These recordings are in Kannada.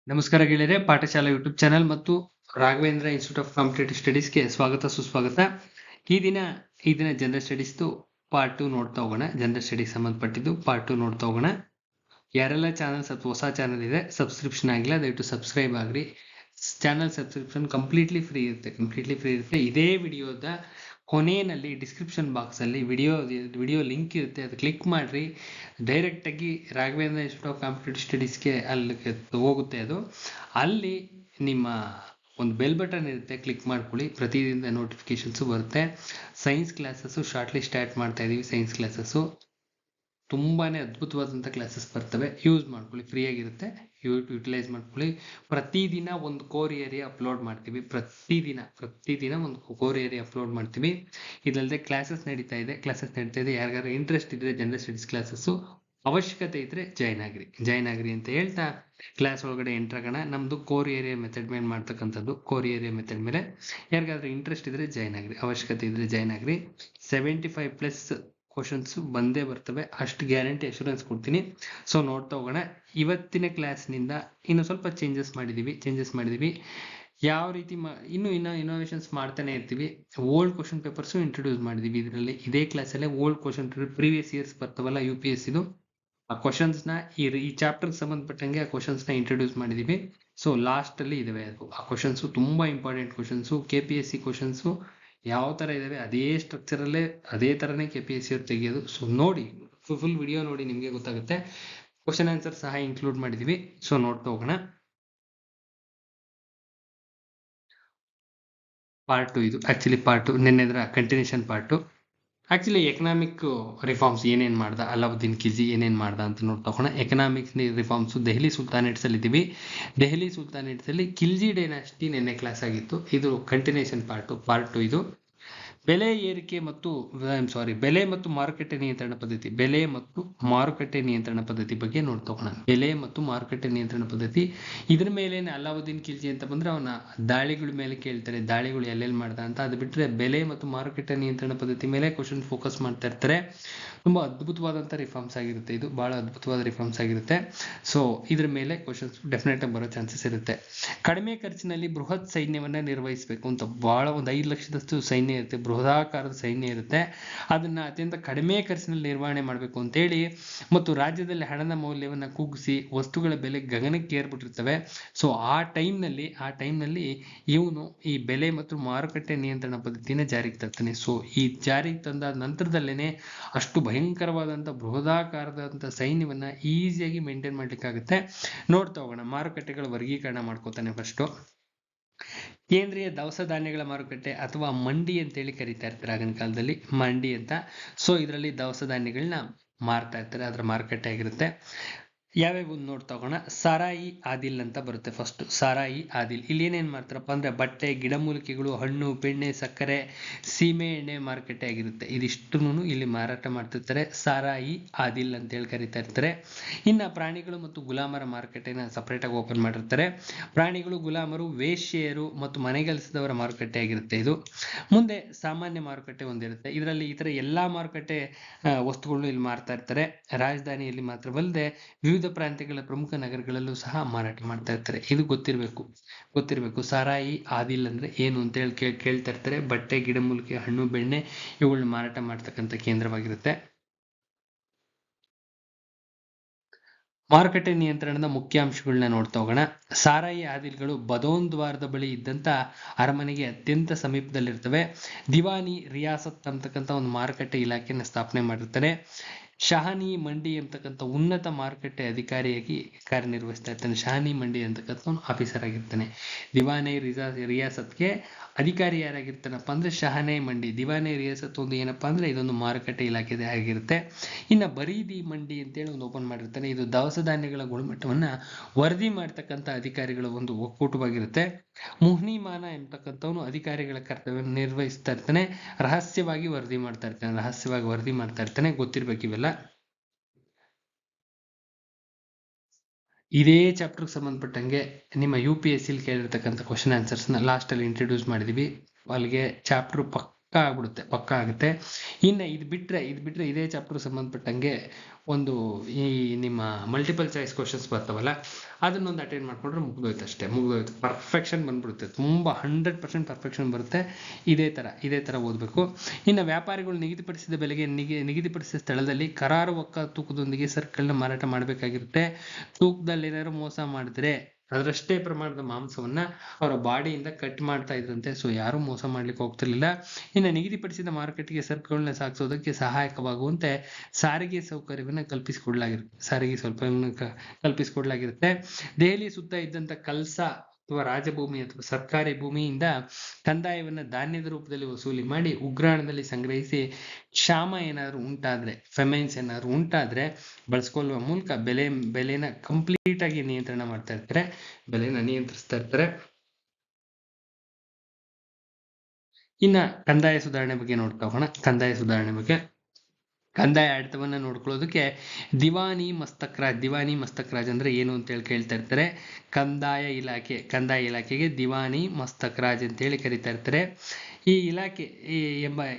ನಮಸ್ಕಾರ ಗೆಳೆಯರೆ, ಪಾಠಶಾಲಾ ಯೂಟ್ಯೂಬ್ ಚಾನೆಲ್ ಮತ್ತು ರಾಘವೇಂದ್ರ ಇನ್ಸ್ಟಿಟ್ಯೂಟ್ ಆಫ್ ಕಾಂಪಿಟೇಟಿವ್ ಸ್ಟಡೀಸ್ಗೆ ಸ್ವಾಗತ ಸುಸ್ವಾಗತ. ಈ ದಿನ ಜನರಲ್ ಸ್ಟಡೀಸ್ದು ಪಾರ್ಟ್ 2 ನೋಡ್ತಾ ಹೋಗೋಣ. ಜನರಲ್ ಸ್ಟಡೀಸ್ ಸಂಬಂಧಪಟ್ಟಿದ್ದು ಪಾರ್ಟ್ 2 ನೋಡ್ತಾ ಹೋಗೋಣ. ಯಾರೆಲ್ಲ ಚಾನಲ್ ಹೊಸ ಚಾನಲ್ ಇದೆ ಸಬ್ಸ್ಕ್ರಿಪ್ಷನ್ ಆಗಿಲ್ಲ, ದಯವಿಟ್ಟು ಸಬ್ಸ್ಕ್ರೈಬ್ ಆಗ್ರಿ. ಚಾನಲ್ ಸಬ್ಸ್ಕ್ರಿಪ್ಷನ್ ಕಂಪ್ಲೀಟ್ಲಿ ಫ್ರೀ ಇರುತ್ತೆ. ಇದೇ ವಿಡಿಯೋದ ಕೊನೆಯಲ್ಲಿ ಡಿಸ್ಕ್ರಿಪ್ಷನ್ ಬಾಕ್ಸ್ ಅಲ್ಲಿ ವಿಡಿಯೋ ಲಿಂಕ್ ಇರುತ್ತೆ, ಅದು ಕ್ಲಿಕ್ ಮಾಡ್ರಿ. ಡೈರೆಕ್ಟ್ ಆಗಿ ರಾಘವೇಂದ್ರ ಇನ್ಸ್ಟಿಟ್ಯೂಟ್ ಆಫ್ ಕಾಂಪಿಟೇಟಿವ್ ಸ್ಟಡೀಸ್ಗೆ ಅಲ್ಲಿ ಹೋಗುತ್ತೆ. ಅದು ಅಲ್ಲಿ ನಿಮ್ಮ ಒಂದು ಬೆಲ್ ಬಟನ್ ಇರುತ್ತೆ, ಕ್ಲಿಕ್ ಮಾಡ್ಕೊಳ್ಳಿ. ಪ್ರತಿದಿನ ನೋಟಿಫಿಕೇಶನ್ಸು ಬರುತ್ತೆ. ಸೈನ್ಸ್ ಕ್ಲಾಸಸ್ಸು ಶಾರ್ಟ್ಲಿ ಸ್ಟಾರ್ಟ್ ಮಾಡ್ತಾ ಇದೀವಿ. ಸೈನ್ಸ್ ಕ್ಲಾಸಸ್ಸು ತುಂಬಾನೇ ಅದ್ಭುತವಾದಂಥ ಕ್ಲಾಸಸ್ ಬರ್ತವೆ. ಯೂಸ್ ಮಾಡ್ಕೊಳ್ಳಿ, ಫ್ರೀ ಆಗಿರುತ್ತೆ, ಯುಟಿಲೈಸ್ ಮಾಡ್ಕೊಳ್ಳಿ. ಪ್ರತಿದಿನ ಒಂದು ಕೋರ್ ಏರಿಯಾ ಅಪ್ಲೋಡ್ ಮಾಡ್ತೀವಿ. ಪ್ರತಿದಿನ ಒಂದು ಕೋರ್ ಏರಿಯಾ ಅಪ್ಲೋಡ್ ಮಾಡ್ತೀವಿ. ಇದಲ್ಲದೆ ಕ್ಲಾಸಸ್ ನಡೀತಾ ಇದೆ. ಯಾರಿಗಾರು ಇಂಟ್ರೆಸ್ಟ್ ಇದ್ರೆ ಜನರಲ್ ಸ್ಟಡೀಸ್ ಕ್ಲಾಸಸ್ಸು ಅವಶ್ಯಕತೆ ಇದ್ರೆ ಜಾಯ್ನ್ ಆಗ್ರಿ ಅಂತ ಹೇಳ್ತಾ ಕ್ಲಾಸ್ ಒಳಗಡೆ ಎಂಟರ್ ಆಗೋಣ. ನಮ್ದು ಕೋರ್ ಏರಿಯಾ ಮೆಥಡ್ ಮೇಲೆ ಮಾಡ್ತಕ್ಕಂಥದ್ದು. ಕೋರ್ ಏರಿಯಾ ಮೆಥಡ್ ಮೇಲೆ ಯಾರಿಗಾದ್ರೂ ಇಂಟ್ರೆಸ್ಟ್ ಇದ್ರೆ ಜಾಯ್ನ್ ಆಗ್ರಿ, ಅವಶ್ಯಕತೆ ಇದ್ರೆ ಜಾಯ್ನ್ ಆಗ್ರಿ. 75+ ಕ್ವಶನ್ಸ್ ಬಂದೇ ಬರ್ತವೆ, ಅಷ್ಟು ಗ್ಯಾರಂಟಿ ಅಶ್ಯೂರೆನ್ಸ್ ಕೊಡ್ತೀನಿ. ಸೊ ನೋಡ್ತಾ ಹೋಗೋಣ. ಇವತ್ತಿನ ಕ್ಲಾಸ್ನಿಂದ ಇನ್ನು ಸ್ವಲ್ಪ ಚೇಂಜಸ್ ಮಾಡಿದೀವಿ. ಯಾವ ರೀತಿ ಇನ್ನೂ ಇನೋವೇಷನ್ಸ್ ಮಾಡ್ತಾನೆ ಇರ್ತೀವಿ. ಓಲ್ಡ್ ಕ್ವಶನ್ ಪೇಪರ್ಸು ಇಂಟ್ರೊಡ್ಯೂಸ್ ಮಾಡಿದೀವಿ ಇದರಲ್ಲಿ. ಇದೇ ಕ್ಲಾಸಲ್ಲೇ ಓಲ್ಡ್ ಕ್ವಶನ್ ಪ್ರೀವಿಯಸ್ ಇಯರ್ಸ್ ಬರ್ತಾವಲ್ಲ UPSC ಇದು, ಆ ಕ್ವಶನ್ಸ್ನ ಈ ಚಾಪ್ಟರ್ಗೆ ಸಂಬಂಧಪಟ್ಟಂಗೆ ಆ ಕ್ವಶನ್ಸ್ನ ಇಂಟ್ರೊಡ್ಯೂಸ್ ಮಾಡಿದೀವಿ. ಸೊ ಲಾಸ್ಟ್ ಅಲ್ಲಿ ಇದಾವೆ ಅದು. ಆ ಕ್ವಶನ್ಸು ತುಂಬಾ ಇಂಪಾರ್ಟೆಂಟ್ ಕ್ವಶನ್ಸು. KPSC ಕ್ವಶನ್ಸು ಯಾವ ತರ ಇದಾವೆ ಅದೇ ಸ್ಟ್ರಕ್ಚರಲ್ಲೇ ಅದೇ ತರನೇ KPSC ಅವ್ರು ತೆಗೆಯೋದು. ಸೊ ನೋಡಿ, ಫುಲ್ ವಿಡಿಯೋ ನೋಡಿ, ನಿಮ್ಗೆ ಗೊತ್ತಾಗುತ್ತೆ. ಕ್ವಶನ್ ಆನ್ಸರ್ ಸಹ ಇನ್ಕ್ಲೂಡ್ ಮಾಡಿದೀವಿ. ಸೊ ನೋಡ್ತಾ ಹೋಗೋಣ. ಪಾರ್ಟ್ 2 ಇದು. ಆಕ್ಚುಲಿ ಪಾರ್ಟ್ 2 ನಿನ್ನೆದರ continuation part 2. Actually economic reforms ಏನೇನು ಮಾಡ್ದ ಅಲಾವುದ್ದೀನ್ ಖಿಲ್ಜಿ ಏನೇನು ಮಾಡ್ದ ಅಂತ ನೋಡ್ತಾ ಹೋಗೋಣ. ಎಕನಾಮಿಕ್ಸ್ ರಿಫಾರ್ಮ್ಸ್ ದೆಹಲಿ ಸುಲ್ತಾನೇಟ್ಸ್ ಅಲ್ಲಿ ಇದ್ದೀವಿ. ದೆಹಲಿ ಸುಲ್ತಾನೇಟ್ಸ್ ಅಲ್ಲಿ ಖಿಲ್ಜಿ ಡೈನಾಸ್ಟಿ ನಿನ್ನೆ ಕ್ಲಾಸ್ ಆಗಿತ್ತು. ಇದು ಕಂಟಿನ್ಯೂಷನ್ ಪಾರ್ಟ್ 2 ಇದು. ಬೆಲೆ ಮತ್ತು ಮಾರುಕಟ್ಟೆ ನಿಯಂತ್ರಣ ಪದ್ಧತಿ ಬಗ್ಗೆ ನೋಡ್ತಾ ಹೋಗೋಣ. ಬೆಲೆ ಮತ್ತು ಮಾರುಕಟ್ಟೆ ನಿಯಂತ್ರಣ ಪದ್ಧತಿ, ಇದ್ರ ಮೇಲೆ ಅಲಾವುದ್ದೀನ್ ಖಿಲ್ಜಿ ಅಂತ ಬಂದ್ರೆ ಅವನ ದಾಳಿಗಳ ಮೇಲೆ ಕೇಳ್ತಾರೆ, ದಾಳಿಗಳು ಎಲ್ಲೆಲ್ಲಿ ಮಾಡ್ದ ಅಂತ. ಅದು ಬಿಟ್ರೆ ಬೆಲೆ ಮತ್ತು ಮಾರುಕಟ್ಟೆ ನಿಯಂತ್ರಣ ಪದ್ಧತಿ ಮೇಲೆ ಕ್ವಶನ್ ಫೋಕಸ್ ಮಾಡ್ತಾ ಇರ್ತಾರೆ. ತುಂಬಾ ಅದ್ಭುತವಾದಂಥ ರಿಫಾರ್ಮ್ಸ್ ಆಗಿರುತ್ತೆ ಇದು, ಬಹಳ ಅದ್ಭುತವಾದ ರಿಫಾರ್ಮ್ಸ್ ಆಗಿರುತ್ತೆ. ಸೊ ಇದ್ರ ಮೇಲೆ ಕ್ವಶನ್ಸ್ ಡೆಫಿನೆಟ್ ಆಗಿ ಬರೋ ಚಾನ್ಸಸ್ ಇರುತ್ತೆ. ಕಡಿಮೆ ಖರ್ಚಿನಲ್ಲಿ ಬೃಹತ್ ಸೈನ್ಯವನ್ನ ನಿರ್ವಹಿಸಬೇಕು ಅಂತ, ಬಹಳ ಒಂದು 5 ಲಕ್ಷದಷ್ಟು ಸೈನ್ಯ ಇರುತ್ತೆ, ಬೃಹದಾಕಾರದ ಸೈನ್ಯ ಇರುತ್ತೆ. ಅದನ್ನ ಅತ್ಯಂತ ಕಡಿಮೆ ಖರ್ಚಿನಲ್ಲಿ ನಿರ್ವಹಣೆ ಮಾಡಬೇಕು ಅಂತೇಳಿ, ಮತ್ತು ರಾಜ್ಯದಲ್ಲಿ ಹಣದ ಮೌಲ್ಯವನ್ನ ಕುಗ್ಗಿಸಿ ವಸ್ತುಗಳ ಬೆಲೆ ಗಗನಕ್ಕೆ ಏರ್ಬಿಟ್ಟಿರ್ತವೆ. ಸೊ ಆ ಟೈಮ್ನಲ್ಲಿ ಇವನು ಈ ಬೆಲೆ ಮತ್ತು ಮಾರುಕಟ್ಟೆ ನಿಯಂತ್ರಣ ಪದ್ಧತಿನ ಜಾರಿಗೆ ತರ್ತಾನೆ. ಸೊ ಈ ಜಾರಿಗೆ ತಂದ ನಂತರದಲ್ಲೇನೆ ಅಷ್ಟು ಭಯಂಕರವಾದಂಥ ಬೃಹದಾಕಾರದಂಥ ಸೈನ್ಯವನ್ನ ಈಸಿಯಾಗಿ ಮೇಂಟೈನ್ ಮಾಡ್ಲಿಕ್ಕಾಗುತ್ತೆ. ನೋಡ್ತಾ ಹೋಗೋಣ. ಮಾರುಕಟ್ಟೆಗಳ ವರ್ಗೀಕರಣ ಮಾಡ್ಕೋತಾನೆ ಫಸ್ಟ್. ಕೇಂದ್ರೀಯ ದವಸ ಧಾನ್ಯಗಳ ಮಾರುಕಟ್ಟೆ ಅಥವಾ ಮಂಡಿ ಅಂತೇಳಿ ಕರೀತಾ ಇರ್ತಾರೆ ಆಗಿನ ಕಾಲದಲ್ಲಿ, ಮಂಡಿ ಅಂತ. ಸೊ ಇದರಲ್ಲಿ ದವಸ ಧಾನ್ಯಗಳನ್ನ ಮಾರ್ತಾ ಇರ್ತಾರೆ, ಅದರ ಮಾರುಕಟ್ಟೆ ಆಗಿರುತ್ತೆ. ಯಾವ್ಯಾವ ನೋಡ್ತಾ ಹೋಗೋಣ. ಸಾರಾಯಿ ಆದಿಲ್ ಅಂತ ಬರುತ್ತೆ ಫಸ್ಟ್. ಸಾರಾಯಿ ಆದಿಲ್ ಇಲ್ಲಿ ಏನೇನ್ ಮಾಡ್ತಾರಪ್ಪ ಅಂದ್ರೆ ಬಟ್ಟೆ, ಗಿಡಮೂಲಿಕೆಗಳು, ಹಣ್ಣು, ಬೆಣ್ಣೆ, ಸಕ್ಕರೆ, ಸೀಮೆ ಎಣ್ಣೆ ಮಾರುಕಟ್ಟೆ ಆಗಿರುತ್ತೆ. ಇದಿಷ್ಟನ್ನು ಇಲ್ಲಿ ಮಾರಾಟ ಮಾಡ್ತಿರ್ತಾರೆ. ಸಾರಾಯಿ ಆದಿಲ್ ಅಂತ ಹೇಳಿ ಕರೀತಾ ಇರ್ತಾರೆ. ಇನ್ನ ಪ್ರಾಣಿಗಳು ಮತ್ತು ಗುಲಾಮರ ಮಾರುಕಟ್ಟೆನ ಸಪರೇಟ್ ಆಗಿ ಓಪನ್ ಮಾಡಿರ್ತಾರೆ. ಪ್ರಾಣಿಗಳು, ಗುಲಾಮರು, ವೇಶ್ಯೆಯರು ಮತ್ತು ಮನೆಗೆಲಸದವರ ಮಾರುಕಟ್ಟೆ ಆಗಿರುತ್ತೆ ಇದು. ಮುಂದೆ ಸಾಮಾನ್ಯ ಮಾರುಕಟ್ಟೆ ಒಂದಿರುತ್ತೆ. ಇದರಲ್ಲಿ ಇತರ ಎಲ್ಲಾ ಮಾರುಕಟ್ಟೆ ವಸ್ತುಗಳನ್ನು ಇಲ್ಲಿ ಮಾರ್ತಾ ಇರ್ತಾರೆ. ರಾಜಧಾನಿಯಲ್ಲಿ ಮಾತ್ರವಲ್ಲದೆ ವಿವಿಧ ಪ್ರಾಂತ್ಯಗಳ ಪ್ರಮುಖ ನಗರಗಳಲ್ಲೂ ಸಹ ಮಾರಾಟ ಮಾಡ್ತಾ ಇರ್ತಾರೆ. ಇದು ಗೊತ್ತಿರಬೇಕು. ಸಾರಾಯಿ ಆದಿಲ್ ಅಂದ್ರೆ ಏನು ಅಂತ ಹೇಳಿ ಕೇಳ್ತಾ ಇರ್ತಾರೆ. ಬಟ್ಟೆ, ಗಿಡಮೂಲಿಕೆ, ಹಣ್ಣು, ಬೆಣ್ಣೆ ಇವುಗಳನ್ನ ಮಾರಾಟ ಮಾಡ್ತಕ್ಕಂಥ ಕೇಂದ್ರವಾಗಿರುತ್ತೆ. ಮಾರುಕಟ್ಟೆ ನಿಯಂತ್ರಣದ ಮುಖ್ಯಾಂಶಗಳನ್ನ ನೋಡ್ತಾ ಹೋಗೋಣ. ಸಾರಾಯಿ ಆದಿಲ್ಗಳು ಬದೋನ್ ದ್ವಾರದ ಬಳಿ ಇದ್ದಂತ ಅರಮನೆಗೆ ಅತ್ಯಂತ ಸಮೀಪದಲ್ಲಿರ್ತವೆ. ದಿವಾನಿ ರಿಯಾಸತ್ ಅಂತಕ್ಕಂಥ ಒಂದು ಮಾರುಕಟ್ಟೆ ಇಲಾಖೆಯನ್ನು ಸ್ಥಾಪನೆ ಮಾಡಿರ್ತಾರೆ. ಶಹಾನಿ ಮಂಡಿ ಅಂತಕ್ಕಂಥ ಉನ್ನತ ಮಾರುಕಟ್ಟೆ ಅಧಿಕಾರಿಯಾಗಿ ಕಾರ್ಯನಿರ್ವಹಿಸ್ತಾ ಇರ್ತಾನೆ. ಶಹಾನಿ ಮಂಡಿ ಅಂತಕ್ಕಂಥ ಒಂದು ಆಫೀಸರ್ ಆಗಿರ್ತಾನೆ. ದಿವಾನೆ ರಿಯಾಸತ್ಗೆ ಅಧಿಕಾರಿ ಯಾರಾಗಿರ್ತಾನಪ್ಪ ಅಂದ್ರೆ ಶಹಾನೆ ಮಂಡಿ. ದಿವಾನೆ ರಿಯಾಸತ್ ಒಂದು ಏನಪ್ಪಾ ಅಂದ್ರೆ ಇದೊಂದು ಮಾರುಕಟ್ಟೆ ಇಲಾಖೆ ಆಗಿರುತ್ತೆ. ಇನ್ನ ಬರೀದಿ ಮಂಡಿ ಅಂತೇಳಿ ಒಂದು ಓಪನ್ ಮಾಡಿರ್ತಾನೆ. ಇದು ದವಸ ಧಾನ್ಯಗಳ ಗುಣಮಟ್ಟವನ್ನ ವರದಿ ಮಾಡ್ತಕ್ಕಂಥ ಅಧಿಕಾರಿಗಳ ಒಂದು ಒಕ್ಕೂಟವಾಗಿರುತ್ತೆ. ಮುಹ್ನಿಮಾನ ಎಂಬತಕ್ಕಂಥವನು ಅಧಿಕಾರಿಗಳ ಕರ್ತವ್ಯವನ್ನು ನಿರ್ವಹಿಸ್ತಾ ಇರ್ತಾನೆ. ರಹಸ್ಯವಾಗಿ ವರದಿ ಮಾಡ್ತಾ ಇರ್ತಾನೆ. ಗೊತ್ತಿರ್ಬೇಕು ಇವೆಲ್ಲ. ಇದೇ ಚಾಪ್ಟರ್ಗೆ ಸಂಬಂಧಪಟ್ಟಂಗೆ ನಿಮ್ಮ UPSC ಕೇಳಿರ್ತಕ್ಕಂಥ ಕ್ವಶನ್ ಆನ್ಸರ್ಸ್ನ ಲಾಸ್ಟ್ ಅಲ್ಲಿ ಇಂಟ್ರೊಡ್ಯೂಸ್ ಮಾಡಿದೀವಿ. ಅಲ್ಲಿಗೆ ಚಾಪ್ಟರ್ ಪಕ್ಕ ಆಗುತ್ತೆ. ಇನ್ನು ಇದು ಬಿಟ್ರೆ ಇದೇ ಚಾಪ್ಟರ್ ಸಂಬಂಧಪಟ್ಟಂಗೆ ಒಂದು ಈ ನಿಮ್ಮ ಮಲ್ಟಿಪಲ್ ಚಾಯ್ಸ್ ಕ್ವಶನ್ಸ್ ಬರ್ತಾವಲ್ಲ, ಅದನ್ನೊಂದು ಅಟೆಂಡ್ ಮಾಡ್ಕೊಂಡ್ರೆ ಮುಗಿದೋಯ್ತು. ಪರ್ಫೆಕ್ಷನ್ ಬಂದ್ಬಿಡುತ್ತೆ, ತುಂಬ 100% ಪರ್ಫೆಕ್ಷನ್ ಬರುತ್ತೆ. ಇದೇ ತರ ಓದಬೇಕು. ಇನ್ನು ವ್ಯಾಪಾರಿಗಳು ನಿಗದಿಪಡಿಸಿದ ಬೆಲೆಗೆ ನಿಗದಿಪಡಿಸಿದ ಸ್ಥಳದಲ್ಲಿ ಕರಾರು ಒಕ್ಕ ತೂಕದೊಂದಿಗೆ ಸರಕುಗಳನ್ನ ಮಾರಾಟ ಮಾಡಬೇಕಾಗಿರುತ್ತೆ. ತೂಕದಲ್ಲಿ ಏನಾದ್ರು ಮೋಸ ಮಾಡಿದ್ರೆ ಅದರಷ್ಟೇ ಪ್ರಮಾಣದ ಮಾಂಸವನ್ನ ಅವರ ಬಾಡಿಯಿಂದ ಕಟ್ ಮಾಡ್ತಾ ಇದ್ರಂತೆ. ಸೊ ಯಾರು ಮೋಸ ಮಾಡ್ಲಿಕ್ಕೆ ಹೋಗ್ತಿರ್ಲಿಲ್ಲ. ಇನ್ನು ನಿಗದಿಪಡಿಸಿದ ಮಾರುಕಟ್ಟೆಗೆ ಸರಕುಗಳನ್ನ ಸಾಗಿಸೋದಕ್ಕೆ ಸಹಾಯಕವಾಗುವಂತೆ ಸಾರಿಗೆ ಸೌಕರ್ಯವನ್ನು ಕಲ್ಪಿಸಿಕೊಡ್ಲಾಗಿರುತ್ತೆ. ದೆಹಲಿ ಸುತ್ತ ಇದ್ದಂತ ಕಲ್ಸಾ ಅಥವಾ ರಾಜಭೂಮಿ ಅಥವಾ ಸರ್ಕಾರಿ ಭೂಮಿಯಿಂದ ಕಂದಾಯವನ್ನ ಧಾನ್ಯದ ರೂಪದಲ್ಲಿ ವಸೂಲಿ ಮಾಡಿ ಉಗ್ರಾಣದಲ್ಲಿ ಸಂಗ್ರಹಿಸಿ ಕ್ಷಾಮ ಏನಾದ್ರು ಉಂಟಾದ್ರೆ, ಫೆಮೈನ್ಸ್ ಏನಾದ್ರು ಉಂಟಾದ್ರೆ ಬಳಸ್ಕೊಳ್ಳುವ ಮೂಲಕ ಬೆಲೆನ ಕಂಪ್ಲೀಟ್ ಆಗಿ ನಿಯಂತ್ರಣ ಮಾಡ್ತಾ ಇರ್ತಾರೆ, ಬೆಲೆನ ನಿಯಂತ್ರಿಸ್ತಾ ಇರ್ತಾರೆ. ಇನ್ನ ಕಂದಾಯ ಸುಧಾರಣೆ ಬಗ್ಗೆ ನೋಡ್ತಾ ಹೋಗೋಣ. ಕಂದಾಯ ಆಡಳಿತವನ್ನ ನೋಡ್ಕೊಳ್ಳೋದಕ್ಕೆ ದಿವಾನಿ ಮಸ್ತಕ್ರಾಜ್ ಅಂದ್ರೆ ಏನು ಅಂತ ಹೇಳಿ ಕೇಳ್ತಾ ಇರ್ತಾರೆ. ಕಂದಾಯ ಇಲಾಖೆಗೆ ದಿವಾನಿ ಮಸ್ತಕ್ರಾಜ್ ಅಂತ ಹೇಳಿ ಕರೀತಾ ಇರ್ತಾರೆ. ಈ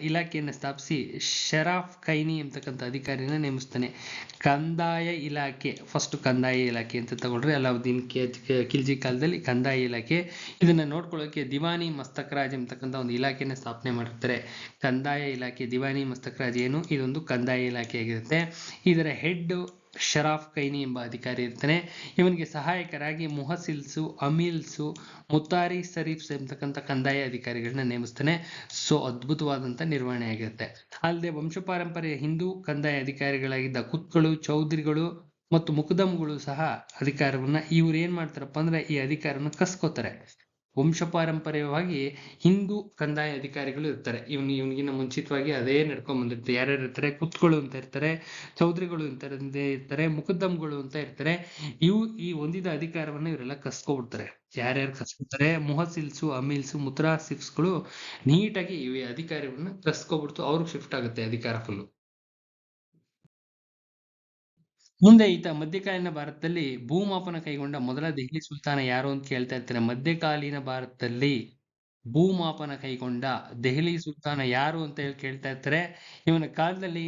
ಇಲಾಖೆಯನ್ನು ಸ್ಥಾಪಿಸಿ ಶರಾಫ್ ಕೈನಿ ಎಂಬತಕ್ಕಂಥ ಅಧಿಕಾರಿನ ನೇಮಿಸ್ತಾನೆ. ಕಂದಾಯ ಇಲಾಖೆ ಅಂತ ತಗೊಂಡ್ರೆ ಅಲಾವುದ್ದೀನ್ ಖಿಲ್ಜಿ ಕಾಲದಲ್ಲಿ ಕಂದಾಯ ಇಲಾಖೆ, ಇದನ್ನ ನೋಡ್ಕೊಳ್ಳೋಕೆ ದಿವಾನಿ ಮಸ್ತಕ್ರಾಜ್ ಎಂಬತಕ್ಕಂಥ ಒಂದು ಇಲಾಖೆನ ಸ್ಥಾಪನೆ ಮಾಡಿರ್ತಾರೆ. ಕಂದಾಯ ಇಲಾಖೆ ದಿವಾನಿ ಮಸ್ತಕ್ರಾಜ್ ಏನು, ಇದೊಂದು ಕಂದಾಯ ಇಲಾಖೆ ಆಗಿರುತ್ತೆ. ಇದರ ಹೆಡ್ ಶರಾಫ್ ಕೈನಿ ಎಂಬ ಅಧಿಕಾರಿ ಇರ್ತಾನೆ. ಇವನಿಗೆ ಸಹಾಯಕರಾಗಿ ಮುಹಸಿಲ್ಸು, ಅಮೀಲ್ಸು, ಮುತಾರಿ ಸರೀಫ್ಸ್ ಎಂಬತಕ್ಕಂಥ ಕಂದಾಯ ಅಧಿಕಾರಿಗಳನ್ನ ನೇಮಿಸ್ತಾನೆ. ಸೊ ಅದ್ಭುತವಾದಂತ ನಿರ್ವಹಣೆ ಆಗಿರುತ್ತೆ. ಅಲ್ಲದೆ ವಂಶಪಾರಂಪರ್ಯ ಹಿಂದೂ ಕಂದಾಯ ಅಧಿಕಾರಿಗಳಾಗಿದ್ದ ಕುತ್ಗಳು, ಚೌಧರಿಗಳು ಮತ್ತು ಮುಕುದಮ್ಗಳು ಸಹ ಅಧಿಕಾರವನ್ನ ಇವ್ರು ಏನ್ ಮಾಡ್ತಾರಪ್ಪ ಅಂದ್ರೆ ಈ ಅಧಿಕಾರವನ್ನು ಕಸ್ಕೋತಾರೆ. ವಂಶಪಾರಂಪರ್ಯವಾಗಿ ಹಿಂದೂ ಕಂದಾಯ ಅಧಿಕಾರಿಗಳು ಇರ್ತಾರೆ. ಇವನಿಗಿನ ಮುಂಚಿತವಾಗಿ ಅದೇ ನಡ್ಕೊಂಡ್ ಬಂದಿರ್ತಾರೆ. ಯಾರ್ಯಾರು ಇರ್ತಾರೆ? ಕುತ್ಗಳು ಅಂತ ಇರ್ತಾರೆ, ಚೌಧರಿಗಳು ಇರ್ತಾರೆ, ಮುಕದ್ದಮ್ಗಳು ಅಂತ ಇರ್ತಾರೆ. ಈ ಹೊಂದಿದ ಅಧಿಕಾರವನ್ನ ಇವರೆಲ್ಲ ಕಸ್ಕೊಬಿಡ್ತಾರೆ. ಯಾರ್ಯಾರು ಕಸ್ಕೊತಾರೆ? ಮುಹಸಿಲ್ಸು, ಅಮೀಲ್ಸು, ಮುತ್ರಾಸಿಫ್ಸ್ಗಳು ನೀಟಾಗಿ ಈ ಅಧಿಕಾರವನ್ನ ಕಸ್ಕೊಬಿಡ್ತು, ಅವ್ರಿಗೆ ಶಿಫ್ಟ್ ಆಗುತ್ತೆ ಅಧಿಕಾರ ಫುಲ್ಲು. ಮುಂದೆ ಈತ ಮಧ್ಯಕಾಲೀನ ಭಾರತದಲ್ಲಿ ಭೂಮಾಪನ ಕೈಗೊಂಡ ಮೊದಲ ದೆಹಲಿ ಸುಲ್ತಾನ ಯಾರು ಅಂತ ಕೇಳ್ತಾ ಇರ್ತಾರೆ. ಮಧ್ಯಕಾಲೀನ ಭಾರತದಲ್ಲಿ ಭೂಮಾಪನ ಕೈಗೊಂಡ ದೆಹಲಿ ಸುಲ್ತಾನ ಯಾರು ಅಂತ ಹೇಳಿ ಕೇಳ್ತಾ ಇರ್ತಾರೆ. ಇವನ ಕಾಲದಲ್ಲಿ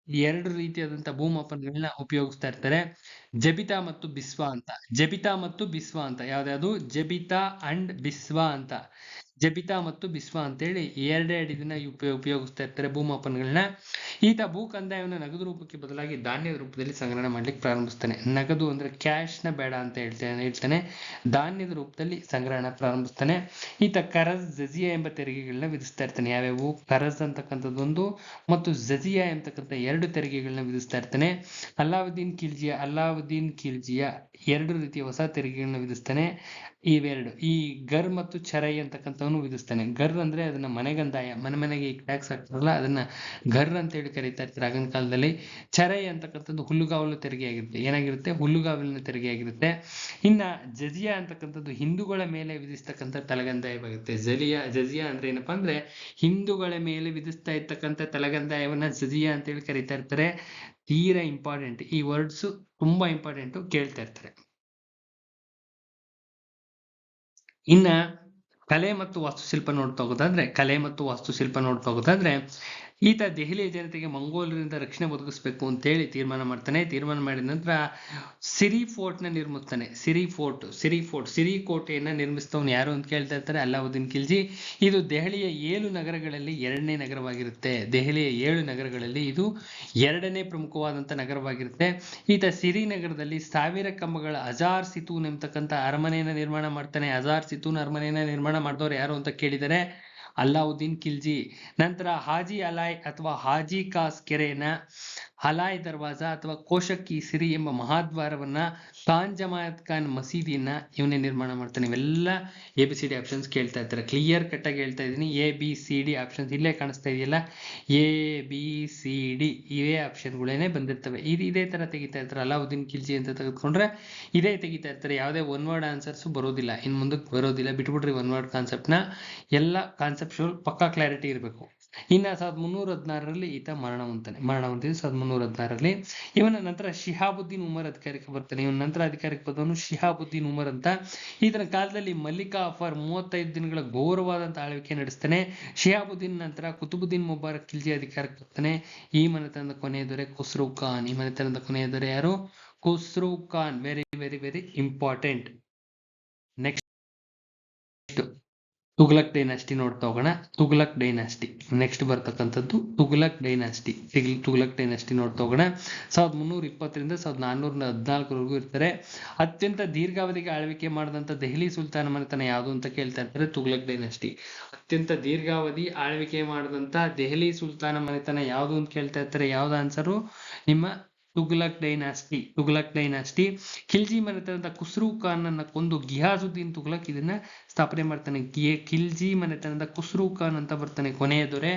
2 ರೀತಿಯಾದಂತಹ ಭೂಮಾಪನಗಳನ್ನ ಉಪಯೋಗಿಸ್ತಾ ಇರ್ತಾರೆ. ಜಬಿತಾ ಮತ್ತು ಬಿಸ್ವಾ ಅಂತ ಯಾವ್ದಾದ್ರು ಜಬಿತಾ ಅಂಡ್ ಬಿಸ್ವಾ ಅಂತ, ಜಬಿತಾ ಮತ್ತು ಬಿಸ್ವಾ ಅಂತೇಳಿ ಎರಡೆರಡು ಇದನ್ನ ಉಪಯೋಗಿಸ್ತಾ ಇರ್ತಾರೆ ಭೂಮಾಪನಗಳನ್ನ. ಈತ ಭೂ ಕಂದಾಯವನ್ನು ನಗದು ರೂಪಕ್ಕೆ ಬದಲಾಗಿ ಧಾನ್ಯದ ರೂಪದಲ್ಲಿ ಸಂಗ್ರಹಣೆ ಮಾಡ್ಲಿಕ್ಕೆ ಪ್ರಾರಂಭಿಸ್ತಾನೆ. ನಗದು ಅಂದ್ರೆ ಕ್ಯಾಶ್ ನ ಬೇಡ ಅಂತ ಹೇಳ್ತಾನೆ, ಧಾನ್ಯದ ರೂಪದಲ್ಲಿ ಸಂಗ್ರಹಣ ಪ್ರಾರಂಭಿಸ್ತಾನೆ. ಈತ ಕರಜ್, ಜಜಿಯಾ ಎಂಬ ತೆರಿಗೆಗಳನ್ನ ವಿಧಿಸ್ತಾ ಇರ್ತಾನೆ. ಯಾವ್ಯಾವು? ಕರಜ್ ಅಂತಕ್ಕಂಥದ್ದೊಂದು ಮತ್ತು ಜಜಿಯಾ ಎಂಬತಕ್ಕಂಥ 2 ತೆರಿಗೆಗಳನ್ನ ವಿಧಿಸ್ತಾ ಇರ್ತಾನೆ. ಅಲಾವುದ್ದೀನ್ ಖಿಲ್ಜಿಯಾ 2 ರೀತಿಯ ಹೊಸ ತೆರಿಗೆಗಳನ್ನ ವಿಧಿಸ್ತಾನೆ. ಇವೆರಡು, ಈ ಗರ್ ಮತ್ತು ಚರೈ ಅಂತಕ್ಕಂಥವನು ವಿಧಿಸ್ತಾನೆ. ಗರ್ ಅಂದ್ರೆ ಅದನ್ನ ಮನೆಗಂದಾಯ, ಮನೆಗೆ ಟ್ಯಾಕ್ಸ್ ಹಾಕ್ತಾರಲ್ಲ ಅದನ್ನ ಗರ್ ಅಂತ ಹೇಳಿ ಕರೀತಾ ಇರ್ತಾರೆ ಆಗಿನ ಕಾಲದಲ್ಲಿ. ಚರೈ ಅಂತಕ್ಕಂಥದ್ದು ಹುಲ್ಲುಗಾವಲು ತೆರಿಗೆ ಆಗಿರುತ್ತೆ. ಏನಾಗಿರುತ್ತೆ? ಹುಲ್ಲುಗಾವಲಿನ ತೆರಿಗೆ ಆಗಿರುತ್ತೆ. ಇನ್ನ ಜಜಿಯಾ ಅಂತಕ್ಕಂಥದ್ದು ಹಿಂದೂಗಳ ಮೇಲೆ ವಿಧಿಸ್ತಕ್ಕಂಥ ತಲೆಗಂದಾಯವಾಗುತ್ತೆ. ಜಜಿಯಾ ಅಂದ್ರೆ ಏನಪ್ಪಾ ಅಂದ್ರೆ ಹಿಂದೂಗಳ ಮೇಲೆ ವಿಧಿಸ್ತಾ ಇರ್ತಕ್ಕಂಥ ತಲೆಗಂದಾಯವನ್ನ ಜಜಿಯಾ ಅಂತ ಹೇಳಿ ಕರೀತಾ ಇರ್ತಾರೆ. ತೀರಾ ಇಂಪಾರ್ಟೆಂಟ್, ಈ ವರ್ಡ್ಸ್ ತುಂಬಾ ಇಂಪಾರ್ಟೆಂಟ್, ಕೇಳ್ತಾ ಇರ್ತಾರೆ. ಇನ್ನ ಕಲೆ ಮತ್ತು ವಾಸ್ತುಶಿಲ್ಪ ನೋಡ್ತಾ ಹೋಗೋದಾದ್ರೆ ಈತ ದೆಹಲಿಯ ಜನತೆಗೆ ಮಂಗೋಲರಿಂದ ರಕ್ಷಣೆ ಒದಗಿಸ್ಬೇಕು ಅಂತೇಳಿ ತೀರ್ಮಾನ ಮಾಡಿದ ನಂತರ ಸಿರಿ ಫೋರ್ಟ್ ನ ನಿರ್ಮಿಸ್ತಾನೆ. ಸಿರಿ ಕೋಟೆಯನ್ನ ನಿರ್ಮಿಸ್ತವನು ಯಾರು ಅಂತ ಕೇಳ್ತಾ ಇರ್ತಾರೆ? ಅಲಾವುದ್ದೀನ್ ಖಿಲ್ಜಿ. ಇದು ದೆಹಲಿಯ 7 ನಗರಗಳಲ್ಲಿ 2ನೇ ನಗರವಾಗಿರುತ್ತೆ. ದೆಹಲಿಯ 7 ನಗರಗಳಲ್ಲಿ ಇದು 2ನೇ ಪ್ರಮುಖವಾದಂತ ನಗರವಾಗಿರುತ್ತೆ. ಈತ ಸಿರಿ ನಗರದಲ್ಲಿ 1000 ಕಂಬಗಳ ಅಜಾರ್ ಸಿತೂನ್ ಎಂಬತಕ್ಕಂಥ ಅರಮನೆಯನ್ನ ನಿರ್ಮಾಣ ಮಾಡ್ತಾನೆ. ಅಜಾರ್ ಸಿತೂನ್ ಅರಮನೆಯನ್ನ ನಿರ್ಮಾಣ ಮಾಡಿದವರು ಯಾರು ಅಂತ ಕೇಳಿದರೆ ಅಲಾವುದ್ದೀನ್ ಖಿಲ್ಜಿ. ನಂತರ ಹಾಜಿ ಅಲಾಯ್ ಅಥವಾ ಹಾಜಿ ಕಾಸ್ ಕೆರೆಯನ್ನ, ಹಲಾಯ್ ದರ್ವಾಜಾ ಅಥವಾ ಕೋಶಕ್ಕಿ ಸಿರಿ ಎಂಬ ಮಹಾದ್ವಾರವನ್ನ, ಖಾನ್ ಜಮಾಯತ್ ಖಾನ್ ಮಸೀದಿಯನ್ನ ಇವನೇ ನಿರ್ಮಾಣ ಮಾಡ್ತಾನೆ. ಇವೆಲ್ಲ ABCD ಆಪ್ಷನ್ಸ್ ಕೇಳ್ತಾ ಇರ್ತಾರೆ. ಕ್ಲಿಯರ್ ಕಟ್ ಆಗಿ ಹೇಳ್ತಾ ಇದ್ದೀನಿ. ABCD ಆಪ್ಷನ್ಸ್ ಇಲ್ಲೇ ಕಾಣಿಸ್ತಾ ಇದೆಯಲ್ಲ, ABCD ಇವೇ ಆಪ್ಷನ್ಗಳೇನೆ ಬಂದಿರ್ತವೆ. ಇದೇ ತರ ತೆಗಿತಾ ಇರ್ತಾರೆ. ಅಲಾವುದ್ದೀನ್ ಖಿಲ್ಜಿ ಅಂತ ತೆಗೆದುಕೊಂಡ್ರೆ ಇದೇ ತೆಗಿತಾ ಇರ್ತಾರೆ. ಯಾವುದೇ ಒನ್ ವರ್ಡ್ ಆನ್ಸರ್ಸ್ ಬರೋದಿಲ್ಲ, ಇನ್ ಮುಂದಕ್ಕೆ ಬರೋದಿಲ್ಲ. ಬಿಟ್ಬಿಡ್ರಿ ಒನ್ ವರ್ಡ್ ಕಾನ್ಸೆಪ್ಟ್ ನ. ಎಲ್ಲ ಕಾನ್ಸೆಪ್ಟ್ ಪಕ್ಕಾ ಕ್ಲಾರಿಟಿ ಇರಬೇಕು. ಇನ್ನ 1316ರಲ್ಲಿ ಈತ ಮರಣ ಹೊಂದಿದ್ದು 1316ರಲ್ಲಿ. ಇವನ ನಂತರ ಶಿಹಾಬುದ್ದೀನ್ ಉಮರ್ ಅಧಿಕಾರಕ್ಕೆ ಬರ್ತಾನೆ. ಇವನ ನಂತರ ಅಧಿಕಾರಕ್ಕೆ ಬಂದವನು ಶಿಹಾಬುದ್ದೀನ್ ಉಮರ್ ಅಂತ. ಈತನ ಕಾಲದಲ್ಲಿ ಮಲ್ಲಿಕಾ ಅಫರ್ 35 ದಿನಗಳ ಘೋರವಾದಂತಹ ಆಳ್ವಿಕೆ ನಡೆಸ್ತಾನೆ. ಶಿಹಾಬುದ್ದೀನ್ ನಂತರ ಕುತುಬುದ್ದೀನ್ ಮುಬಾರಕ್ ಖಿಲ್ಜಿ ಅಧಿಕಾರಕ್ಕೆ ಬರ್ತಾನೆ. ಈ ಮನೆತನದ ಕೊನೆಯ ದೊರೆ ಖುಸ್ರು ಖಾನ್. ಈ ಮನೆತನದ ಕೊನೆಯ ದೊರೆ ಯಾರು? Khusro Khan. Very very very important. Next Tughlaq dynasty ನೋಡ್ತಾ ಹೋಗೋಣ. ತುಘಲಕ್ ಡೈನಾಸ್ಟಿ ನೆಕ್ಸ್ಟ್ ಬರ್ತಕ್ಕಂಥದ್ದು ತುಘಲಕ್ ಡೈನಾಸ್ಟಿ. ತುಘಲಕ್ ಡೈನಾಸ್ಟಿ ನೋಡ್ತಾ ಹೋಗೋಣ. 1320ರಿಂದ 1414ವರೆಗೂ ಇರ್ತಾರೆ. ಅತ್ಯಂತ ದೀರ್ಘಾವಧಿಗೆ ಆಳ್ವಿಕೆ ಮಾಡಿದಂತ ದೆಹಲಿ ಸುಲ್ತಾನ ಮನೆತನ ಯಾವುದು ಅಂತ ಕೇಳ್ತಾ ಇರ್ತಾರೆ. ತುಘಲಕ್ ಡೈನಾಸ್ಟಿ. ಅತ್ಯಂತ ದೀರ್ಘಾವಧಿ ಆಳ್ವಿಕೆ ಮಾಡಿದಂತ ದೆಹಲಿ ಸುಲ್ತಾನ ಮನೆತನ ಯಾವುದು ಅಂತ ಕೇಳ್ತಾ ಇರ್ತಾರೆ. ಯಾವ್ದು ಆನ್ಸರು? ನಿಮ್ಮ ತುಘಲಕ್ ಡೈನಾಸ್ಟಿ. ತುಘಲಕ್ ಡೈನಾಸ್ಟಿ. ಖಿಲ್ಜಿ ಮನೆತನದ ಖುಸ್ರು ಖಾನ್ ಅನ್ನ ಕೊಂದು ಗಿಯಾಜುದ್ದೀನ್ ತುಘಲಕ್ ಇದನ್ನ ಸ್ಥಾಪನೆ ಮಾಡ್ತಾನೆ. ಖಿಲ್ಜಿ ಮನೆತನದ ಖುಸ್ರು ಖಾನ್ ಅಂತ ಬರ್ತಾನೆ ಕೊನೆಯ ದೊರೆ.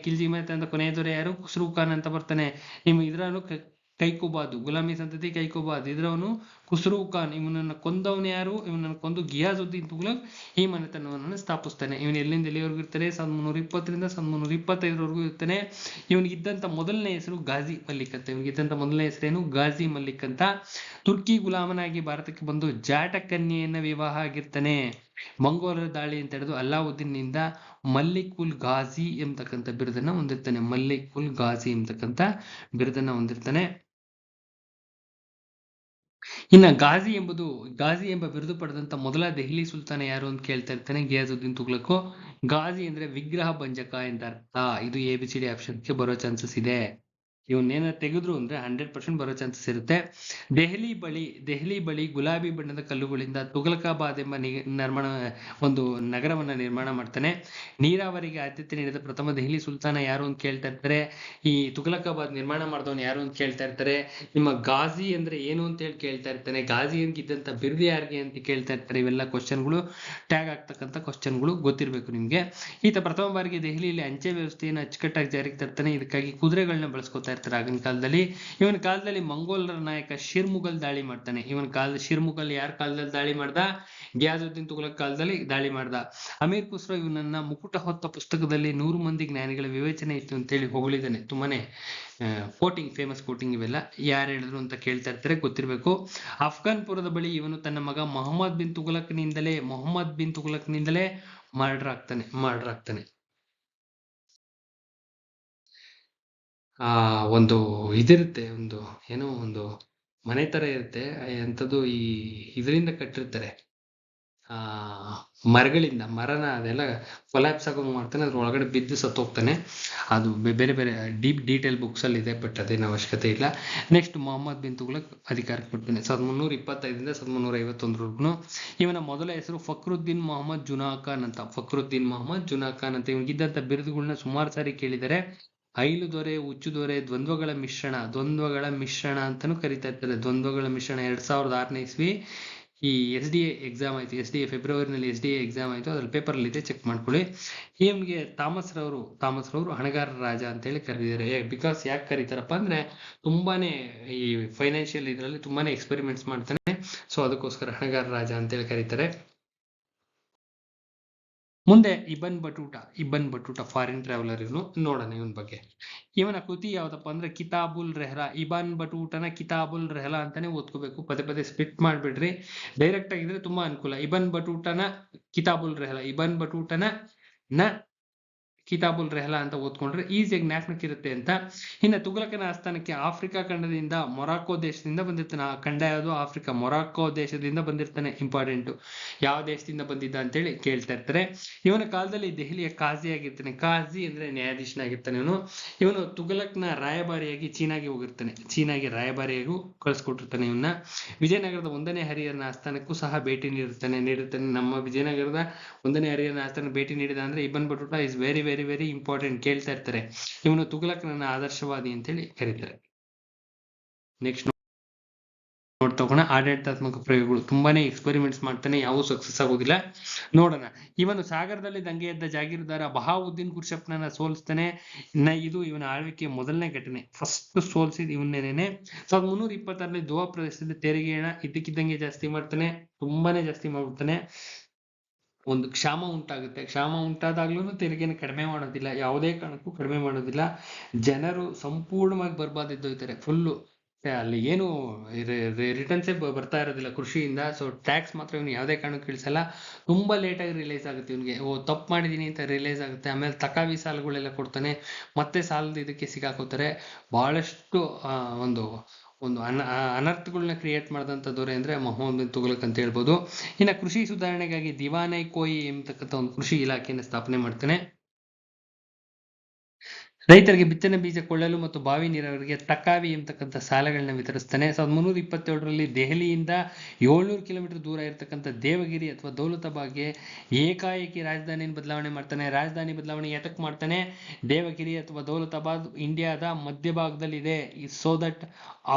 ಖಿಲ್ಜಿ ಮನೆತನದ ಕೊನೆಯ ದೊರೆ ಯಾರು? ಖುಸ್ರು ಖಾನ್ ಅಂತ ಬರ್ತಾನೆ. ಇದ್ರವನು ಕೈಕುಬಾದ್, ಗುಲಾಮಿ ಸಂತತಿ ಕೈಕುಬಾದ್. ಇದ್ರವನು ಖುಸ್ರು ಖಾನ್. ಇವನನ್ನ ಕೊಂದವನು ಯಾರು? ಇವನನ್ನು ಕೊಂದು ಗಿಯಾಜುದ್ದೀನ್ ತುಘಲಕ್ ಈ ಮನೆತನವನ್ನು ಸ್ಥಾಪಿಸ್ತಾನೆ. ಇವನು ಎಲ್ಲಿಂದ ಎಲ್ಲಿವರೆಗೂ ಇರ್ತಾನೆ? 1320ರಿಂದ 1325ವರೆಗೂ ಇರ್ತಾನೆ. ಇವನಿಗಿದ್ದಂತ ಮೊದಲನೇ ಹೆಸರು ಗಾಜಿ ಮಲ್ಲಿಕ್ ಅಂತ. ಇವನಿಗಿದ್ದಂತ ಮೊದಲನೇ ಹೆಸರೇನು? ಗಾಜಿ ಮಲ್ಲಿಕ್ ಅಂತ. ತುರ್ಕಿ ಗುಲಾಮನಾಗಿ ಭಾರತಕ್ಕೆ ಬಂದು ಜಾಟ ಕನ್ಯೆಯನ್ನ ವಿವಾಹ ಆಗಿರ್ತಾನೆ. ಮಂಗೋಲರ ದಾಳಿ ಅಂತ ಹಿಡಿದು ಅಲ್ಲಾವುದ್ದೀನ್ ನಿಂದ ಮಲ್ಲಿಕ್ ಉಲ್ ಗಾಜಿ ಎಂಬತಕ್ಕಂಥ ಬಿರುದನ್ನ ಹೊಂದಿರ್ತಾನೆ. ಮಲ್ಲಿಕ್ ಉಲ್ ಗಾಜಿ ಎಂಬತಕ್ಕಂಥ ಬಿರುದನ್ನ ಹೊಂದಿರ್ತಾನೆ. ಇನ್ನ ಗಾಜಿ ಎಂಬ ಬಿರುದು ಪಡೆದಂತ ಮೊದಲ ದೆಹಲಿ ಸುಲ್ತಾನ ಯಾರು ಅಂತ ಕೇಳ್ತಾ ಇರ್ತಾನೆ. ಗಿಯಾಜುದ್ದೀನ್ ತುಘಲಕ್. ಗಾಜಿ ಅಂದ್ರೆ ವಿಗ್ರಹ ಭಂಜಕ ಎಂದ ಅರ್ಥ. ಇದು ABCD ಆಪ್ಷನ್ಗೆ ಬರೋ ಚಾನ್ಸಸ್ ಇದೆ. ಇವನ್ನೇನ ತೆಗೆದ್ರು ಅಂದ್ರೆ 100% ಬರೋ ಚಾನ್ಸಸ್ ಇರುತ್ತೆ. ದೆಹಲಿ ಬಳಿ ಗುಲಾಬಿ ಬಣ್ಣದ ಕಲ್ಲುಗಳಿಂದ ತುಘಲಕಾಬಾದ್ ಎಂಬ ಒಂದು ನಗರವನ್ನ ನಿರ್ಮಾಣ ಮಾಡ್ತಾನೆ. ನೀರಾವರಿಗೆ ಆದ್ಯತೆ ನೀಡಿದ ಪ್ರಥಮ ದೆಹಲಿ ಸುಲ್ತಾನ ಯಾರು ಅಂತ ಕೇಳ್ತಾ ಇರ್ತಾರೆ. ಈ ತುಘಲಕಾಬಾದ್ ನಿರ್ಮಾಣ ಮಾಡಿದವನು ಯಾರು ಅಂತ ಕೇಳ್ತಾ ಇರ್ತಾರೆ. ನಿಮ್ಮ ಗಾಜಿ ಅಂದ್ರೆ ಏನು ಅಂತ ಹೇಳಿ ಕೇಳ್ತಾ ಇರ್ತಾನೆ. ಗಾಜಿ ಇದ್ದಂತ ಬಿರುದು ಯಾರಿಗೆ ಅಂತ ಕೇಳ್ತಾ ಇರ್ತಾರೆ. ಇವೆಲ್ಲ ಕ್ವಶನ್ಗಳು ಟ್ಯಾಗ್ ಆಗ್ತಕ್ಕಂಥ ಕ್ವಶನ್ಗಳು ಗೊತ್ತಿರಬೇಕು ನಿಮ್ಗೆ. ಈತ ಪ್ರಥಮ ಬಾರಿಗೆ ದೆಹಲಿಯಲ್ಲಿ ಅಂಚೆ ವ್ಯವಸ್ಥೆಯನ್ನು ಅಚ್ಚುಕಟ್ಟಾಗಿ ಜಾರಿಗೆ ತರ್ತಾನೆ. ಇದಕ್ಕಾಗಿ ಕುದುರೆಗಳನ್ನ ಬಳಸ್ಕೊತಾ ಇರ್ತಾರೆ ಆಗಿನ ಕಾಲದಲ್ಲಿ. ಇವನ ಕಾಲದಲ್ಲಿ ಮಂಗೋಲರ ನಾಯಕ ಶಿರ್ಮುಘಲ್ ದಾಳಿ ಮಾಡ್ತಾನೆ. ಶಿರ್ಮುಘಲ್ ಯಾರ ಕಾಲದಲ್ಲಿ ದಾಳಿ ಮಾಡ್ದ? ಗಿಯಾಜುದ್ದೀನ್ ತುಘಲಕ್ ಕಾಲದಲ್ಲಿ ದಾಳಿ ಮಾಡ್ದ. ಅಮೀರ್ ಖುಸ್ರೋ ಇವನನ್ನ ಮುಕುಟ ಹೊತ್ತ ಪುಸ್ತಕದಲ್ಲಿ 100 ಮಂದಿ ಜ್ಞಾನಿಗಳ ವಿವೇಚನೆ ಇತ್ತು ಅಂತೇಳಿ ಹೊಗಳಿದ್ದಾನೆ. ತುಂಬಾನೇ ಫೇಮಸ್ ಕೋಟಿಂಗ್ ಇವೆಲ್ಲ. ಯಾರು ಹೇಳಿದ್ರು ಅಂತ ಕೇಳ್ತಾ ಇರ್ತಾರೆ, ಗೊತ್ತಿರ್ಬೇಕು. ಅಫ್ಘಾನ್ಪುರದ ಬಳಿ ಇವನು ತನ್ನ ಮಗ ಮೊಹಮ್ಮದ್ ಬಿನ್ ತುಘಲಕ್ನಿಂದಲೇ ಮರ್ಡರ್ ಆಗ್ತಾನೆ. ಒಂದು ಇದಿರುತ್ತೆ, ಒಂದು ಮನೆ ತರ ಇರುತ್ತೆ. ಎಂಥದ್ದು ಇದರಿಂದ ಕಟ್ಟಿರ್ತಾರೆ, ಮರನ ಅದೆಲ್ಲ ಕೊಲ್ಯಾಪ್ಸ್ ಆಗೋಂಗ್ ಮಾಡ್ತಾನೆ. ಅದ್ರ ಒಳಗಡೆ ಬಿದ್ದು ಸತ್ತೋಗ್ತಾನೆ. ಅದು ಬೇರೆ ಬೇರೆ ಡೀಟೇಲ್ ಬುಕ್ಸ್ ಅಲ್ಲಿ ಇದೆ, ಬಟ್ ಅದೇನು ಅವಶ್ಯಕತೆ ಇಲ್ಲ. ನೆಕ್ಸ್ಟ್ ಮೊಹಮ್ಮದ್ ಬಿನ್ ತುಘಲಕ್ ಅಧಿಕಾರಕ್ಕೆ ಬರ್ತಾನೆ 1325ರಿಂದ 1351ವರೆಗೂ. ಇವನ ಮೊದಲ ಹೆಸರು ಫಕ್ರುದ್ದೀನ್ ಮೊಹಮ್ಮದ್ ಜುನಾ ಖಾನ್ ಅಂತ. ಇವನಿಗಿದ್ದಂತ ಬಿರುದುಗಳನ್ನ ಸುಮಾರು ಸಾರಿ ಕೇಳಿದರೆ. ಐಲು ದೊರೆ, ಹುಚ್ಚು ದೊರೆ, ದ್ವಂದ್ವಗಳ ಮಿಶ್ರಣ ಅಂತಾನು ಕರಿತಾ ಇರ್ತಾರೆ. ದ್ವಂದ್ವಗಳ ಮಿಶ್ರಣ 2006ನೇ ಇಸ್ವಿ ಈ SDA ಎಕ್ಸಾಮ್ ಆಯ್ತು. ಫೆಬ್ರವರಿನಲ್ಲಿ SDA ಎಕ್ಸಾಮ್ ಆಯ್ತು. ಅದ್ರಲ್ಲಿ ಪೇಪರ್ ಅಲ್ಲಿ ಇದೆ, ಚೆಕ್ ಮಾಡ್ಕೊಳ್ಳಿ. ಇವನ್ಗೆ ಥಾಮಸ್ ರವರು ಹಣಗಾರರ ರಾಜ ಅಂತ ಹೇಳಿ ಕರೆದಿದ್ದಾರೆ. ಬಿಕಾಸ್ ಯಾಕೆ ಕರೀತಾರಪ್ಪ ಅಂದ್ರೆ ತುಂಬಾನೇ ಈ ಫೈನಾನ್ಷಿಯಲ್ ಇದರಲ್ಲಿ ತುಂಬಾನೇ ಎಕ್ಸ್ಪೆರಿಮೆಂಟ್ಸ್ ಮಾಡ್ತಾನೆ. ಸೊ ಅದಕ್ಕೋಸ್ಕರ ಹಣಗಾರ ರಾಜ ಅಂತ ಹೇಳಿ ಕರೀತಾರೆ. ಮುಂದೆ ಇಬನ್ ಬಟೂಟ ಫಾರಿನ್ ಟ್ರಾವೆಲರ್. ಇವನು ನೋಡೋಣ ಇವನ್ ಬಗ್ಗೆ. ಇವನ ಕೃತಿ ಯಾವ್ದಪ್ಪ ಅಂದ್ರೆ ಕಿತಾಬುಲ್ ರೆಹ್ಲಾ. ಇಬನ್ ಬಟೂಟನ ಕಿತಾಬುಲ್ ರೆಹ್ಲಾ ಅಂತಾನೆ ಓದ್ಕೋಬೇಕು. ಪದೇ ಸ್ಪ್ಲಿಟ್ ಮಾಡ್ಬಿಡ್ರಿ. ಡೈರೆಕ್ಟ್ ಆಗಿದ್ರೆ ತುಂಬಾ ಅನುಕೂಲ. ಇಬನ್ ಬಟೂಟನ ಕಿತಾಬುಲ್ ರೆಹ್ಲಾ ಅಂತ ಓದ್ಕೊಂಡ್ರೆ ಈಸಿಯಾಗಿ ಜ್ಞಾಪನಕ್ಕೆ ಇರುತ್ತೆ ಅಂತ. ಇನ್ನು ತುಘಲಕನ ಆಸ್ಥಾನಕ್ಕೆ ಆಫ್ರಿಕಾ ಖಂಡದಿಂದ ಮೊರಾಕೋ ದೇಶದಿಂದ ಬಂದಿರ್ತಾನೆ. ಆ ಖಂಡ ಯಾವುದು? ಆಫ್ರಿಕಾ. ಮೊರಾಕೋ ದೇಶದಿಂದ ಬಂದಿರ್ತಾನೆ. ಇಂಪಾರ್ಟೆಂಟ್. ಯಾವ ದೇಶದಿಂದ ಬಂದಿದ್ದ ಅಂತೇಳಿ ಕೇಳ್ತಾ ಇರ್ತಾರೆ. ಇವನ ಕಾಲದಲ್ಲಿ ದೆಹಲಿಯ ಕಾಜಿ ಆಗಿರ್ತಾನೆ. ಕಾಜಿ ಅಂದ್ರೆ ನ್ಯಾಯಾಧೀಶನಾಗಿರ್ತಾನೆ. ಇವನು ತುಘಲಕ್ನ ರಾಯಭಾರಿಯಾಗಿ ಚೀನಾಗೆ ರಾಯಭಾರಿಯಾಗೂ ಕಳಿಸ್ಕೊಟ್ಟಿರ್ತಾನೆ. ಇವನ್ನ ವಿಜಯನಗರದ 1ನೇ ಹರಿಹರನ ಆಸ್ಥಾನಕ್ಕೂ ಸಹ ಭೇಟಿ ನೀಡುತ್ತಾನೆ. ನಮ್ಮ ವಿಜಯನಗರದ 1ನೇ ಹರಿಹರನ ಆಸ್ಥಾನ ಭೇಟಿ ನೀಡಿದ ಅಂದ್ರೆ Ibn Battuta is very very very important. ಕೇಳ್ತಾ ಇರ್ತಾರೆ. ಇವನು ತುಘಲಕ್ನ ಆದರ್ಶವಾದಿ ಅಂತೇಳಿ ಕರೀತಾರೆ. ನೆಕ್ಸ್ಟ್ ನೋಡ್ತಾ ಹೋಗೋಣ. ಆಡಳಿತಾತ್ಮಕ ಪ್ರಯೋಗಗಳು. ತುಂಬಾನೇ ಎಕ್ಸ್ಪೆರಿಮೆಂಟ್ಸ್ ಮಾಡ್ತಾನೆ, ಯಾವ ಸಕ್ಸಸ್ ಆಗೋದಿಲ್ಲ. ನೋಡೋಣ. ಇವನು ಸಾಗರದಲ್ಲಿ ದಂಗೆ ಎದ್ದ ಜಾಗೀರ್ದಾರ ಬಹಾವುದ್ದೀನ್ ಖುರ್ಷಪ್ನ ಸೋಲಿಸ್ತಾನೆ. ಇದು ಇವನ ಆಳ್ವಿಕೆಯ ಮೊದಲನೇ ಘಟನೆ. ಫಸ್ಟ್ ಸೋಲ್ಸಿದ್ ಇವನ್ನೇನೆ. 1326ರಲ್ಲಿ ದೋವಾ ಪ್ರದೇಶದಲ್ಲಿ ತೆರಿಗೆ ಹಣ ಇದ್ದಕ್ಕಿದ್ದಂಗೆ ಜಾಸ್ತಿ ಮಾಡ್ತಾನೆ. ತುಂಬಾನೇ ಜಾಸ್ತಿ ಮಾಡ್ಬಿಡ್ತಾನೆ. ಒಂದು ಕ್ಷಾಮ ಉಂಟಾಗುತ್ತೆ. ಕ್ಷಾಮ ಉಂಟಾದಾಗ್ಲೂ ತೆರಿಗೆನ ಕಡಿಮೆ ಮಾಡೋದಿಲ್ಲ, ಯಾವುದೇ ಕಾರಣಕ್ಕೂ ಕಡಿಮೆ ಮಾಡೋದಿಲ್ಲ. ಜನರು ಸಂಪೂರ್ಣವಾಗಿ ಬರ್ಬಾದಿದ್ದೋಯ್ತಾರೆ ಫುಲ್ಲು. ಅಲ್ಲಿ ಏನು ರಿಟರ್ನ್ಸೇ ಬರ್ತಾ ಇರೋದಿಲ್ಲ ಕೃಷಿಯಿಂದ. ಸೊ ಟ್ಯಾಕ್ಸ್ ಮಾತ್ರ ಇವನು ಯಾವುದೇ ಕಾರಣಕ್ಕೂ ಇಳಿಸಲ್ಲ. ತುಂಬಾ ಲೇಟಾಗಿ ರಿಲೈಸ್ ಆಗುತ್ತೆ ಇವನಿಗೆ, ಓ ತಪ್ಪು ಮಾಡಿದೀನಿ ಅಂತ ರಿಲೈಸ್ ಆಗುತ್ತೆ. ಆಮೇಲೆ ತಕಾವಿ ಸಾಲಗಳೆಲ್ಲ ಕೊಡ್ತಾನೆ, ಮತ್ತೆ ಸಾಲದ ಇದಕ್ಕೆ ಸಿಗಾಕೋತಾರೆ. ಬಹಳಷ್ಟು ಒಂದು ಒಂದು ಅನರ್ಥಗಳನ್ನ ಕ್ರಿಯೇಟ್ ಮಾಡಿದಂಥ ದೊರೆ ಅಂದ್ರೆ ಮೊಹಮ್ಮದ್ ಬಿನ್ ತುಘಲಕ್ ಅಂತ ಹೇಳ್ಬೋದು. ಇನ್ನು ಕೃಷಿ ಸುಧಾರಣೆಗಾಗಿ ದಿವಾನೈ ಕೋಯಿ ಎಂಬತಕ್ಕಂಥ ಒಂದು ಕೃಷಿ ಇಲಾಖೆಯನ್ನು ಸ್ಥಾಪನೆ ಮಾಡ್ತಾನೆ. ರೈತರಿಗೆ ಬಿತ್ತನೆ ಬೀಜ ಕೊಳ್ಳಲು ಮತ್ತು ಬಾವಿ ನೀರಾವರಿಗೆ ತಕಾವಿ ಎಂಬತಕ್ಕಂಥ ಸಾಲಗಳನ್ನ ವಿತರಿಸ್ತಾನೆ. 1327ರಲ್ಲಿ ದೆಹಲಿಯಿಂದ 700 ಕಿಲೋಮೀಟರ್ ದೂರ ಇರತಕ್ಕಂಥ ದೇವಗಿರಿ ಅಥವಾ ದೌಲತಾಬಾದ್ಗೆ ಏಕಾಏಕಿ ರಾಜಧಾನಿಯನ್ನು ಬದಲಾವಣೆ ಮಾಡ್ತಾನೆ. ರಾಜಧಾನಿ ಬದಲಾವಣೆ ಯಾತಕ್ಕೆ ಮಾಡ್ತಾನೆ? ದೇವಗಿರಿ ಅಥವಾ ದೌಲತಾಬಾದ್ ಇಂಡಿಯಾದ ಮಧ್ಯಭಾಗದಲ್ಲಿದೆ, so that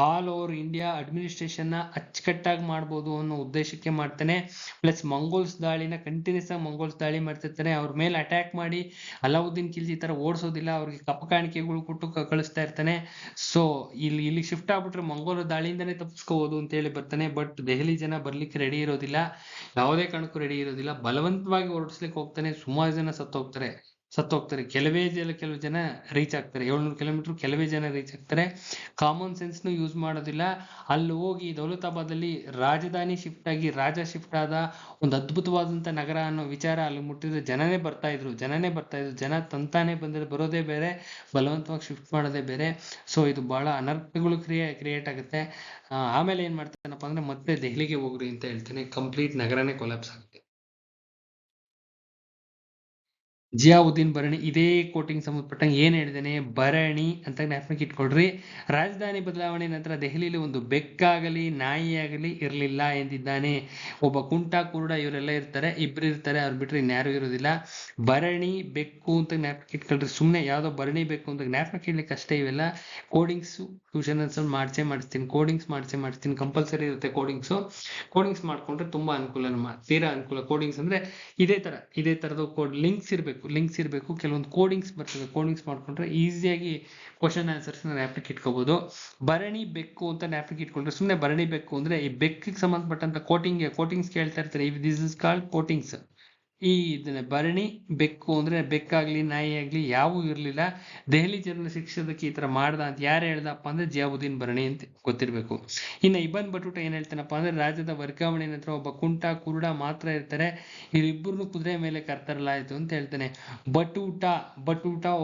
all over India administration ನ ಅಚ್ಚುಕಟ್ಟಾಗಿ ಮಾಡ್ಬೋದು ಅನ್ನೋ ಉದ್ದೇಶಕ್ಕೆ ಮಾಡ್ತಾನೆ. ಪ್ಲಸ್ ಮಂಗೋಲ್ಸ್ ದಾಳಿನ ಕಂಟಿನ್ಯೂಸ್ ಆಗಿ ಮಂಗೋಲ್ಸ್ ದಾಳಿ ಮಾಡ್ತಿರ್ತಾನೆ. ಅವ್ರ ಮೇಲೆ ಅಟ್ಯಾಕ್ ಮಾಡಿ ಅಲಾವುದ್ದೀನ್ ಖಿಲ್ಜಿ ತರ ಓಡಿಸೋದಿಲ್ಲ, ಅವ್ರಿಗೆ ಕಾಣಿಕೆಗಳು ಕೊಟ್ಟು ಕಳಿಸ್ತಾ ಇರ್ತಾನೆ. ಸೊ ಇಲ್ಲಿ ಶಿಫ್ಟ್ ಆಗ್ಬಿಟ್ರೆ ಮಂಗೋಲ ದಾಳಿಯಿಂದನೇ ತಪ್ಪಿಸ್ಕೋಬಹುದು ಅಂತ ಹೇಳಿ ಬರ್ತಾನೆ. ಬಟ್ ದೆಹಲಿ ಜನ ಬರ್ಲಿಕ್ಕೆ ರೆಡಿ ಇರೋದಿಲ್ಲ, ಯಾವುದೇ ಕಾರಣಕ್ಕೂ ರೆಡಿ ಇರೋದಿಲ್ಲ. ಬಲವಂತವಾಗಿ ಹೊರಡಿಸ್ಲಿಕ್ಕೆ ಹೋಗ್ತಾನೆ, ಸುಮಾರು ಜನ ಸತ್ತೋಗ್ತಾರೆ. ಕೆಲವು ಜನ ರೀಚ್ ಆಗ್ತಾರೆ. 700 ಕಿಲೋಮೀಟರ್ ಕೆಲವೇ ಜನ ರೀಚ್ ಆಗ್ತಾರೆ. ಕಾಮನ್ ಸೆನ್ಸ್ ಯೂಸ್ ಮಾಡೋದಿಲ್ಲ. ಅಲ್ಲಿ ಹೋಗಿ ದೌಲತಾಬಾದ್ ಅಲ್ಲಿ ರಾಜಧಾನಿ ಶಿಫ್ಟ್ ಆಗಿ ರಾಜ ಶಿಫ್ಟ್ ಆದ ಒಂದು ಅದ್ಭುತವಾದಂತ ನಗರ ಅನ್ನೋ ವಿಚಾರ ಅಲ್ಲಿ ಮುಟ್ಟಿದ್ರೆ ಜನನೇ ಬರ್ತಾ ಇದ್ರು. ಜನ ತಂತಾನೆ ಬರೋದೇ ಬೇರೆ, ಬಲವಂತವಾಗಿ ಶಿಫ್ಟ್ ಮಾಡೋದೇ ಬೇರೆ. ಸೊ ಇದು ಬಹಳ ಅನರ್ಥಗಳು ಕ್ರಿಯೇಟ್ ಆಗುತ್ತೆ. ಆಮೇಲೆ ಏನ್ ಮಾಡ್ತಾನಪ್ಪ ಅಂದ್ರೆ ಮತ್ತೆ ದೆಹಲಿಗೆ ಹೋಗ್ರಿ ಅಂತ ಹೇಳ್ತಾನೆ. ಕಂಪ್ಲೀಟ್ ನಗರನೇ ಕೊಲಾಪ್ಸ್ ಆಗುತ್ತೆ. ಜಿಯಾವುದ್ದೀನ್ ಭರಣಿ ಇದೇ ಕೋಟಿಂಗ್ ಸಂಬಂಧಪಟ್ಟಂಗೆ ಏನ್ ಹೇಳಿದ್ದೇನೆ, ಭರಣಿ ಅಂತ ಜ್ಞಾಪಕಕ್ಕೆ ಇಟ್ಕೊಳ್ರಿ. ರಾಜಧಾನಿ ಬದಲಾವಣೆ ನಂತರ ದೆಹಲಿಯಲ್ಲಿ ಒಂದು ಬೆಕ್ಕಾಗಲಿ ನಾಯಿಯಾಗಲಿ ಇರಲಿಲ್ಲ ಎಂದಿದ್ದಾನೆ. ಒಬ್ಬ ಕುಂಟ ಕುರುಡ ಇವರೆಲ್ಲ ಇರ್ತಾರೆ, ಇಬ್ರು ಇರ್ತಾರೆ, ಅವ್ರು ಬಿಟ್ರೆ ಇನ್ಯಾರು ಇರೋದಿಲ್ಲ. ಭರಣಿ ಬೆಕ್ಕು ಅಂತ ಜ್ಞಾಪಕಕ್ಕೆ ಇಟ್ಕೊಳ್ರಿ. ಸುಮ್ಮನೆ ಯಾವ್ದೋ ಭರಣಿ ಬೆಕ್ಕು ಅಂತ ಜ್ಞಾಪಕಕ್ಕೆ ಇಡ್ಲಿಕ್ಕೆ ಅಷ್ಟೇ. ಇವೆಲ್ಲ ಕೋಡಿಂಗ್ಸ್ ಟ್ಯೂಷನ್ ಮಾಡಿಸ್ತೀನಿ, ಕೋಡಿಂಗ್ಸ್ ಮಾಡಿಸ್ತೀನಿ, ಕಂಪಲ್ಸರಿ ಇರುತ್ತೆ ಕೋಡಿಂಗ್ಸ್ ಮಾಡ್ಕೊಂಡ್ರೆ ತುಂಬಾ ಅನುಕೂಲ, ತೀರಾ ಅನುಕೂಲ. ಕೋಡಿಂಗ್ಸ್ ಅಂದ್ರೆ ಇದೇ ತರದ ಕೋಡ್ ಲಿಂಕ್ಸ್ ಇರಬೇಕು, ಕೆಲವೊಂದು ಕೋಡಿಂಗ್ಸ್ ಬರ್ತದೆ. ಕೋಡಿಂಗ್ಸ್ ಮಾಡ್ಕೊಂಡ್ರೆ ಈಸಿಯಾಗಿ ಕ್ವಶನ್ ಆನ್ಸರ್ಸ್ ಜ್ಞಾಪಕ ಇಟ್ಕೋಬಹುದು. ಭರಣಿ ಬೆಕ್ಕು ಅಂತ ಜ್ಞಾಪಕ ಇಟ್ಕೊಂಡ್ರೆ ಸುಮ್ಮನೆ ಭರಣಿ ಬೆಕ್ಕು ಅಂದ್ರೆ ಈ ಬೆಕ್ಕಿಗೆ ಸಂಬಂಧಪಟ್ಟಂತ ಕೋಟಿಂಗ್ಸ್ ಕೇಳ್ತಾ ಇರ್ತಾರೆ. This is called coatings. ಈ ಭರಣಿ ಬೆಕ್ಕು ಅಂದ್ರೆ ಬೆಕ್ಕಾಗ್ಲಿ ನಾಯಿ ಆಗ್ಲಿ ಯಾವೂ ಇರ್ಲಿಲ್ಲ. ದೆಹಲಿ ಜನರ ಶಿಕ್ಷಣಕ್ಕೆ ಈ ತರ ಮಾಡ್ದ ಅಂತ ಯಾರು ಹೇಳ್ದಪ್ಪ ಅಂದ್ರೆ ಜಿಯಾವುದ್ದೀನ್ ಭರಣಿ ಅಂತ ಗೊತ್ತಿರ್ಬೇಕು. ಇನ್ನು ಇಬನ್ ಬಟೂಟ ಏನ್ ಹೇಳ್ತಾನಪ್ಪ ಅಂದ್ರೆ ರಾಜ್ಯದ ವರ್ಗಾವಣೆ ನಂತರ ಒಬ್ಬ ಕುಂಟ ಕುರುಡ ಮಾತ್ರ ಇರ್ತಾರೆ, ಇವರಿಬ್ಬರನ್ನು ಕುದುರೆ ಮೇಲೆ ಕರ್ತರಲಾಯ್ತು ಅಂತ ಹೇಳ್ತಾನೆ. ಬಟೂಟ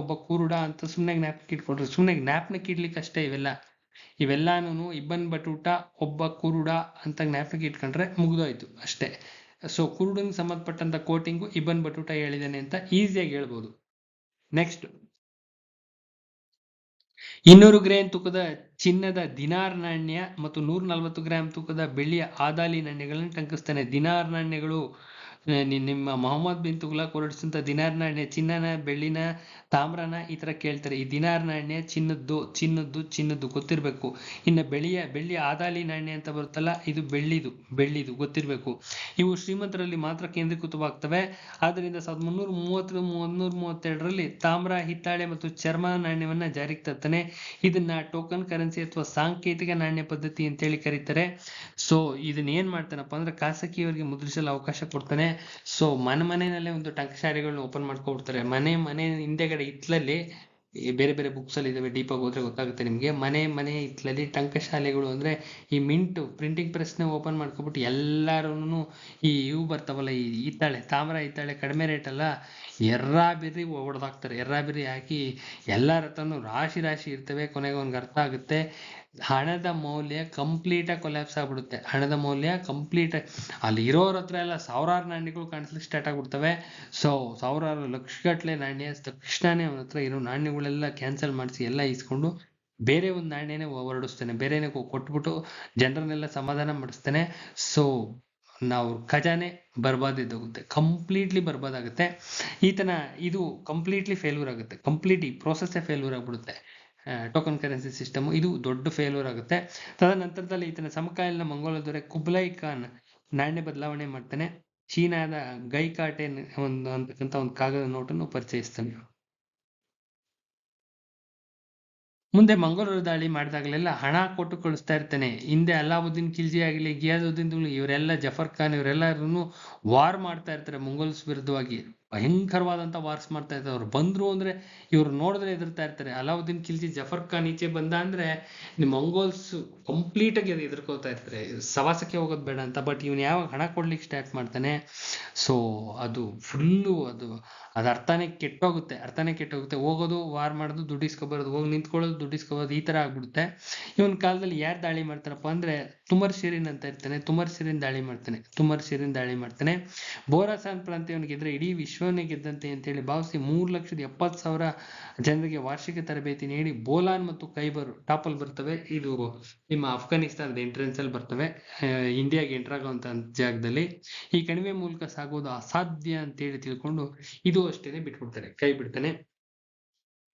ಒಬ್ಬ ಕುರುಡ ಅಂತ ಸುಮ್ಮನೆ ಜ್ಞಾಪಕ ಇಟ್ಕೊಟ್ರು. ಸುಮ್ಮನೆ ಜ್ಞಾಪನಕ್ಕೆ ಇಡ್ಲಿಕ್ಕೆ ಅಷ್ಟೇ ಇವೆಲ್ಲಾನು ಇಬ್ಬನ್ ಬಟೂಟ ಒಬ್ಬ ಕುರುಡ ಅಂತ ಜ್ಞಾಪಕ ಇಟ್ಕೊಂಡ್ರೆ ಮುಗಿದೋಯ್ತು ಅಷ್ಟೇ. ಸೊ ಕುರುಡನ್ ಸಂಬಂಧಪಟ್ಟಂತ ಕೋಟಿಂಗು ಇಬನ್ ಬಟೂಟ ಹೇಳಿದಾನೆ ಅಂತ ಈಸಿಯಾಗಿ ಹೇಳ್ಬೋದು. ನೆಕ್ಸ್ಟ್ 200 ಗ್ರಾಂ ತೂಕದ ಚಿನ್ನದ ದಿನಾರ್ ನಾಣ್ಯ ಮತ್ತು 140 ಗ್ರಾಂ ತೂಕದ ಬೆಳ್ಳಿಯ ಆದಾಲಿ ನಾಣ್ಯಗಳನ್ನು ಟಂಕಿಸ್ತಾನೆ. ದಿನಾರ್ ನಾಣ್ಯಗಳು ನಿಮ್ಮ ಮೊಹಮ್ಮದ್ ಬಿನ್ ತುಘಲಕ್ ಹೊರಡಿಸಿದಂತ ದಿನಾರ್ ನಾಣ್ಯ ಚಿನ್ನನ ಬೆಳ್ಳಿನ ತಾಮ್ರನ ಈ ತರ ಕೇಳ್ತಾರೆ. ಈ ದಿನಾರ್ ನಾಣ್ಯ ಚಿನ್ನದ್ದು ಗೊತ್ತಿರ್ಬೇಕು. ಇನ್ನು ಬೆಳ್ಳಿ ಆದಾಲಿ ನಾಣ್ಯ ಅಂತ ಬರುತ್ತಲ್ಲ, ಇದು ಬೆಳ್ಳಿದು ಗೊತ್ತಿರ್ಬೇಕು. ಇವು ಶ್ರೀಮಂತರಲ್ಲಿ ಮಾತ್ರ ಕೇಂದ್ರೀಕೃತವಾಗ್ತವೆ. ಆದ್ರಿಂದ 1332ರಲ್ಲಿ ತಾಮ್ರ, ಹಿತ್ತಾಳೆ ಮತ್ತು ಚರ್ಮ ನಾಣ್ಯವನ್ನ ಜಾರಿಗೆ ತರ್ತಾನೆ. ಇದನ್ನ ಟೋಕನ್ ಕರೆನ್ಸಿ ಅಥವಾ ಸಾಂಕೇತಿಕ ನಾಣ್ಯ ಪದ್ಧತಿ ಅಂತೇಳಿ ಕರೀತಾರೆ. ಸೊ ಇದನ್ನ ಏನ್ ಮಾಡ್ತಾನಪ್ಪ ಅಂದ್ರೆ ಖಾಸಗಿಯವರಿಗೆ ಮುದ್ರಿಸಲು ಅವಕಾಶ ಕೊಡ್ತಾನೆ. ಸೊ ಮನೆಯಲ್ಲೇ ಒಂದು ಟಂಕಶಾಲೆಗಳನ್ನ ಓಪನ್ ಮಾಡ್ಕೊಬಿಡ್ತಾರೆ. ಮನೆ ಹಿಂದೆಗಡೆ ಹಿತ್ತಲಲ್ಲಿ ಬೇರೆ ಬೇರೆ ಬುಕ್ಸ್ ಅಲ್ಲಿ ಇದಾವೆ, ಡೀಪ್ ಆಗಿ ಹೋದ್ರೆ ಗೊತ್ತಾಗುತ್ತೆ ನಿಮ್ಗೆ. ಮನೆ ಹಿತ್ತಲಲ್ಲಿ ಟಂಕಶಾಲೆಗಳು ಅಂದ್ರೆ ಈ ಪ್ರಿಂಟಿಂಗ್ ಪ್ರೆಸ್ ನ ಓಪನ್ ಮಾಡ್ಕೊಬಿಟ್ಟು ಎಲ್ಲಾರು ಇವು ಬರ್ತಾವಲ್ಲ, ಈ ತಾಮ್ರ ಹಿತ್ತಾಳೆ ಕಡಿಮೆ ರೇಟ್ ಅಲ್ಲ, ಎರ್ರಾಬಿರ್ರಿ ಹೊಡೆದಾಕ್ತಾರೆ. ಎರ್ರಾಬಿರ್ರಿ ಹಾಕಿ ಎಲ್ಲರ ಹತ್ರನು ರಾಶಿ ಇರ್ತವೆ. ಕೊನೆಗೆ ಅವ್ನಿಗೆ ಅರ್ಥ ಆಗುತ್ತೆ ಹಣದ ಮೌಲ್ಯ ಕಂಪ್ಲೀಟ್ ಆಗಿ ಕೊಲ್ಯಾಪ್ಸ್ ಆಗ್ಬಿಡುತ್ತೆ. ಹಣದ ಮೌಲ್ಯ ಕಂಪ್ಲೀಟ್ ಅಲ್ಲಿ ಇರೋರ ಹತ್ರ ಎಲ್ಲ ಸಾವಿರಾರು ನಾಣ್ಯಗಳು ಕಾಣಿಸ್ಲಿಕ್ಕೆ ಸ್ಟಾರ್ಟ್ ಆಗ್ಬಿಡ್ತವೆ. ಸೊ ಸಾವಿರಾರು ಲಕ್ಷಗಟ್ಟಲೆ ನಾಣ್ಯ ತಕ್ಷಣನೇ ಅವನ ಹತ್ರ ಇರೋ ನಾಣ್ಯಗಳೆಲ್ಲ ಕ್ಯಾನ್ಸಲ್ ಮಾಡಿಸಿ ಎಲ್ಲ ಇಸ್ಕೊಂಡು ಬೇರೆ ಒಂದು ನಾಣ್ಯನೇ ಹೊರಡಿಸ್ತಾನೆ. ಬೇರೆನೆ ಕೊಟ್ಬಿಟ್ಟು ಜನರನ್ನೆಲ್ಲ ಸಮಾಧಾನ ಮಾಡಿಸ್ತಾನೆ. ಸೊ ನಾವು ಖಜಾನೆ ಬರ್ಬಾದಿದ್ದೋಗುತ್ತೆ, ಕಂಪ್ಲೀಟ್ಲಿ ಬರ್ಬಾದಾಗುತ್ತೆ. ಇದು ಕಂಪ್ಲೀಟ್ಲಿ ಫೇಲ್ಯೂರ್ ಆಗುತ್ತೆ. ಕಂಪ್ಲೀಟ್ ಈ ಪ್ರೋಸೆಸ್ಸೇ ಫೇಲ್ಯೂರ್ ಆಗ್ಬಿಡುತ್ತೆ. ಟೋಕನ್ ಕರೆನ್ಸಿ ಸಿಸ್ಟಮ್ ಇದು ದೊಡ್ಡ ಫೇಲ್ಯೂರ್ ಆಗುತ್ತೆ. ತದನಂತರದಲ್ಲಿ ಈತನ ಸಮಕಾಲೀನ ಮಂಗೋಲ ದೊರೆ ಕುಬ್ಲೈ ಖಾನ್ ನಾಣ್ಯ ಬದಲಾವಣೆ ಮಾಡ್ತಾನೆ. ಚೀನಾದ ಗೈಕಾಟೆ ಅಂತಕ್ಕಂಥ ಒಂದು ಕಾಗದ ನೋಟನ್ನು ಪರಿಚಯಿಸ್ತಾನೆ. ಮುಂದೆ ಮಂಗಳೂರು ದಾಳಿ ಮಾಡಿದಾಗಲೆಲ್ಲ ಹಣ ಕೊಟ್ಟು ಕಳಿಸ್ತಾ ಇರ್ತಾನೆ. ಹಿಂದೆ ಅಲಾವುದ್ದೀನ್ ಖಿಲ್ಜಿ ಆಗಲಿ, ಗಿಯಾಸುದ್ದೀನ್ ಇವರೆಲ್ಲ, ಜಫರ್ ಖಾನ್ ಇವರೆಲ್ಲರೂ ವಾರ್ ಮಾಡ್ತಾ ಇರ್ತಾರೆ ಮಂಗೋಲ್ಸ್ ವಿರುದ್ಧವಾಗಿ. ಭಯಂಕರವಾದಂತ ವಾರ್ಸ್ ಮಾಡ್ತಾ ಇರ್ತಾರೆ. ಅವ್ರು ಬಂದ್ರು ಅಂದ್ರೆ ಇವ್ರು ನೋಡಿದ್ರೆ ಎದುರ್ತಾ ಇರ್ತಾರೆ. ಅಲಾವುದ್ದೀನ್ ಖಿಲ್ಜಿ, ಜಫರ್ ಖಾನ್ ಈಚೆ ಬಂದ ಅಂದ್ರೆ ನಿಮ್ ಮಂಗೋಲ್ಸ್ ಕಂಪ್ಲೀಟ್ ಆಗಿ ಎದುರ್ಕೋತಾ ಇರ್ತಾರೆ, ಸವಾಸಕ್ಕೆ ಹೋಗೋದು ಬೇಡ ಅಂತ. ಬಟ್ ಇವನ್ ಯಾವಾಗ ಹಣ ಕೊಡ್ಲಿಕ್ಕೆ ಸ್ಟಾರ್ಟ್ ಮಾಡ್ತಾನೆ, ಸೊ ಅದು ಫುಲ್ಲು ಅದು ಅರ್ಥನೇ ಕೆಟ್ಟೋಗುತ್ತೆ. ಹೋಗೋದು, ವಾರ್ ಮಾಡೋದು, ದುಡ್ಡಿಸ್ಕೊಬರೋದು, ಹೋಗಿ ನಿಂತ್ಕೊಳ್ಳೋದು, ದುಡ್ಡಿಸ್ಕೊಬರೋದು, ಈ ತರ ಆಗ್ಬಿಡುತ್ತೆ. ಇವನ್ ಕಾಲದಲ್ಲಿ ಯಾರು ದಾಳಿ ಮಾಡ್ತಾರಪ್ಪ ಅಂದ್ರೆ ತುಮರ್ ಶಿರಿನ್ ಅಂತ ಇರ್ತಾನೆ. ತುಮರ್ ಶಿರಿನ್ ದಾಳಿ ಮಾಡ್ತಾನೆ. ಬೋರಾಸಾನ್ ಪ್ರಾಂತ್ಯ ಗೆದ್ರೆ ಇಡೀ ವಿಶ್ವವನ್ನೇ ಗೆದ್ದಂತೆ ಅಂತೇಳಿ ಭಾವಿಸಿ 3,70,000 ಜನರಿಗೆ ವಾರ್ಷಿಕ ತರಬೇತಿ ನೀಡಿ ಬೋಲಾನ್ ಮತ್ತು ಖೈಬರ್ ಟಾಪಲ್ ಬರ್ತವೆ. ಇದು ನಿಮ್ಮ ಅಫ್ಘಾನಿಸ್ತಾನದ ಎಂಟ್ರೆನ್ಸ್ ಅಲ್ಲಿ ಬರ್ತವೆ, ಇಂಡಿಯಾಗೆ ಎಂಟರ್ ಆಗುವಂತ ಜಾಗದಲ್ಲಿ. ಈ ಕಣಿವೆ ಮೂಲಕ ಸಾಗೋದು ಅಸಾಧ್ಯ ಅಂತೇಳಿ ತಿಳ್ಕೊಂಡು ಇದು ಅಷ್ಟೇನೆ ಬಿಟ್ಬಿಡ್ತಾನೆ, ಕೈ ಬಿಡ್ತಾನೆ.